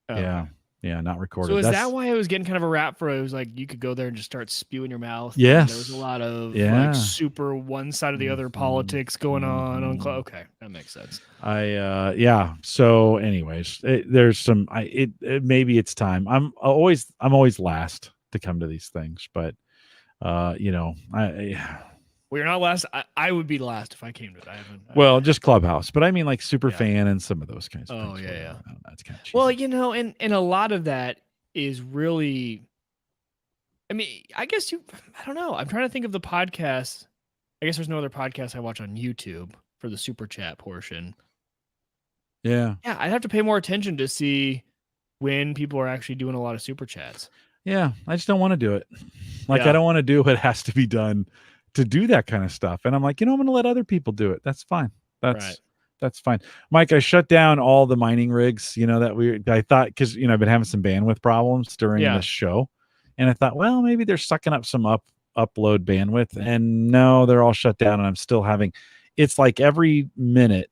Oh, yeah. okay. Yeah, not recorded. So is that why it was getting kind of a rap for it? It was like you could go there and just start spewing your mouth. Yes. There was a lot of like super one side of the other politics going on. Okay, that makes sense. Yeah. So, anyways, there's some. Maybe it's time. I'm always last to come to these things, but you know, Well, you're not last. I would be last if I came to it. Well, just Clubhouse, but I mean like super fan and some of those kinds of things. Oh yeah. That's kind of cheesy. Well, you know, and a lot of that is really. I mean, I guess I don't know. I'm trying to think of the podcast. I guess there's no other podcast I watch on YouTube for the super chat portion. Yeah. Yeah, I'd have to pay more attention to see when people are actually doing a lot of super chats. Yeah, I just don't want to do it. Like I don't want to do what has to be done to do that kind of stuff. And I'm like, I'm going to let other people do it. That's fine. That's fine. Mike, I shut down all the mining rigs, that I thought, because, I've been having some bandwidth problems during this show. And I thought, well, maybe they're sucking up some upload bandwidth. And no, they're all shut down. And I'm still having, it's like every minute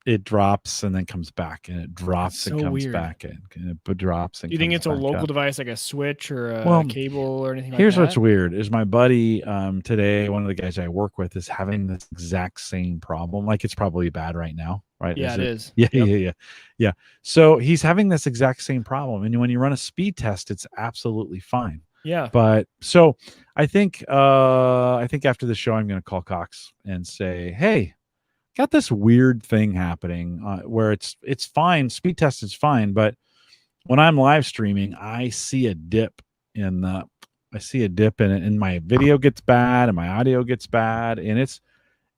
it drops and then comes back, and it drops and comes back, and it drops. And do you think it's a local device like a switch or a cable or anything like that? Here's what's weird is my buddy today, one of the guys I work with, is having this exact same problem. Like it's probably bad right now, right? Yeah, it is. Yeah. So he's having this exact same problem. And when you run a speed test, it's absolutely fine. Yeah. But so I think after the show, I'm going to call Cox and say, hey, got this weird thing happening where it's fine. Speed test is fine. But when I'm live streaming, I see a dip in it, and my video gets bad and my audio gets bad. And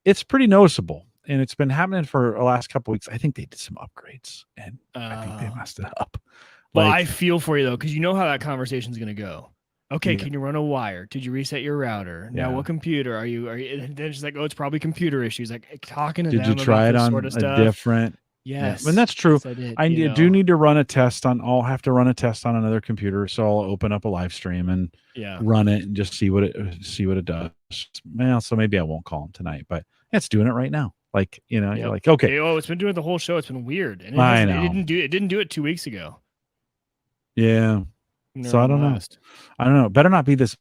it's pretty noticeable. And it's been happening for the last couple of weeks. I think they did some upgrades, and I think they messed it up. Well, I feel for you though, because you know how that conversation is going to go. Okay, can you run a wire? Did you reset your router? Now, what computer are you? And then she's like, oh, it's probably computer issues. Like talking to them. Did you try it on sort of a stuff. different? Yes, and that's true. Yes, I do need to run a test on. I'll have to run a test on another computer, so I'll open up a live stream and run it and just see what it does. Well, so maybe I won't call him tonight, but it's doing it right now. Like you're like, okay. Oh, it's been doing it the whole show. It's been weird, and it didn't do it 2 weeks ago. Yeah. So I don't know. Better not be this.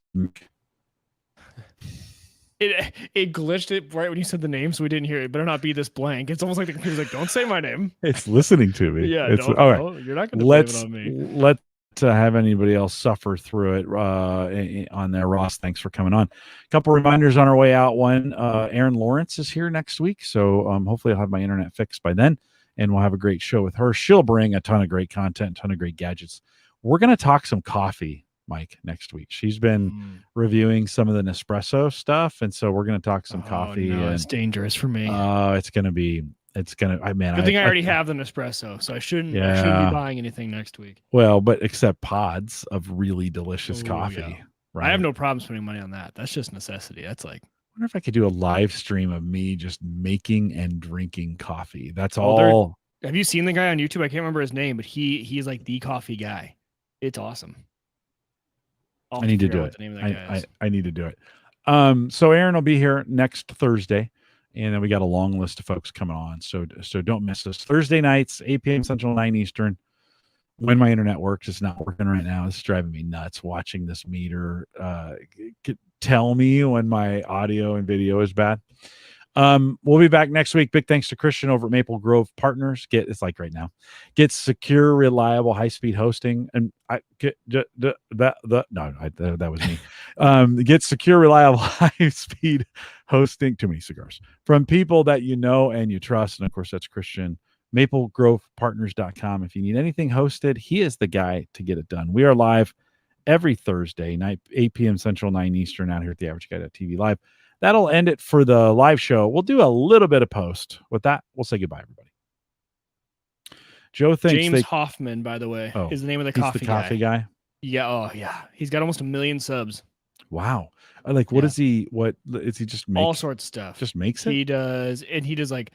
It glitched it right when you said the name, so we didn't hear it. Better not be this blank. It's almost like the computer's like, don't say my name. It's listening to me. Yeah. All right. You're not going to blame it on me. Let's have anybody else suffer through it on there. Ross, thanks for coming on. A couple reminders on our way out. One, Erin Lawrence is here next week, so hopefully I'll have my internet fixed by then, and we'll have a great show with her. She'll bring a ton of great content, a ton of great gadgets. We're going to talk some coffee, Mike, next week. She's been reviewing some of the Nespresso stuff, and so we're going to talk some coffee. No, it's dangerous for me. Good thing I already have the Nespresso, so I shouldn't be buying anything next week. Well, but except pods of really delicious coffee. Right? I have no problem spending money on that. That's just necessity. That's like, I wonder if I could do a live stream of me just making and drinking coffee. That's all. Have you seen the guy on YouTube? I can't remember his name, but he's like the coffee guy. It's awesome. I need to do it. I need to do it. So Aaron will be here next Thursday, and then we got a long list of folks coming on. So don't miss us. Thursday nights, 8 p.m. Central, 9 Eastern. When my internet works, it's not working right now. It's driving me nuts watching this meter tell me when my audio and video is bad. We'll be back next week. Big thanks to Christian over at Maple Grove Partners. It's like right now. Get secure, reliable, high-speed hosting. And that was me. Get secure, reliable, high-speed hosting. Too many cigars from people that you know and you trust. And of course, that's Christian. MapleGrovePartners.com. If you need anything hosted, he is the guy to get it done. We are live every Thursday night, 8 p.m. Central, 9 Eastern, out here at the Average Guy.tv live. That'll end it for the live show. We'll do a little bit of post. With that, we'll say goodbye, everybody. Joe thinks James Hoffman, by the way, is the name of the coffee guy. Yeah. Oh, yeah. He's got almost 1 million subs. Wow. What is he? What is he? Just all sorts of stuff. Just makes it. He does, and he does like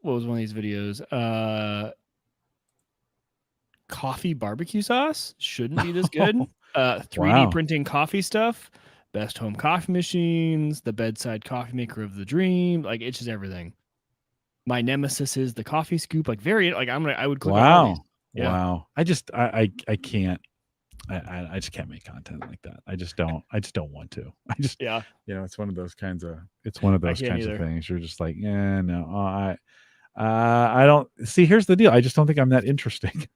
what was one of these videos? Coffee barbecue sauce shouldn't be this good. 3D printing coffee stuff, best home coffee machines, the bedside coffee maker of the dream. Like, it's just everything. My nemesis is the coffee scoop. Like, I would click on all these. Yeah. Wow. I can't. I just can't make content like that. I just don't want to. It's one of those kinds of things. You're just like, yeah, no, I don't see. Here's the deal. I just don't think I'm that interesting.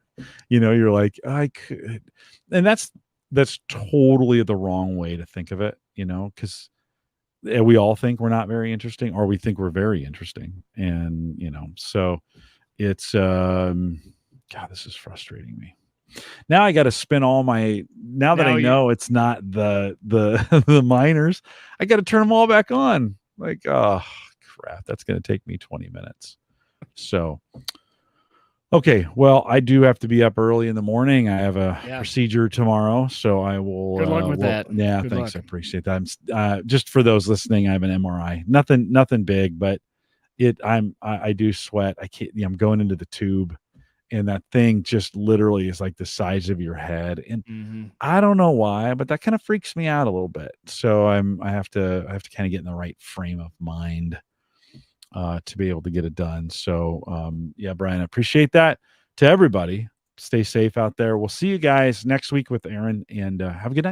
You're like, I could, and that's totally the wrong way to think of it, because we all think we're not very interesting, or we think we're very interesting. And, so it's, God, this is frustrating me. Now I got to spin all my, now that I know it's not the the miners, I got to turn them all back on. Like, oh crap, that's going to take me 20 minutes. So, okay, well, I do have to be up early in the morning. I have a procedure tomorrow, so I will. Good luck with that. Yeah, Good thanks. luck. I appreciate that. I'm just for those listening, I have an MRI. Nothing big, but I do sweat. I can't. I'm going into the tube, and that thing just literally is like the size of your head, and I don't know why, but that kind of freaks me out a little bit. So I have to kind of get in the right frame of mind to be able to get it done. So yeah, Brian, I appreciate that. To everybody, stay safe out there. We'll see you guys next week with Aaron, and have a good night.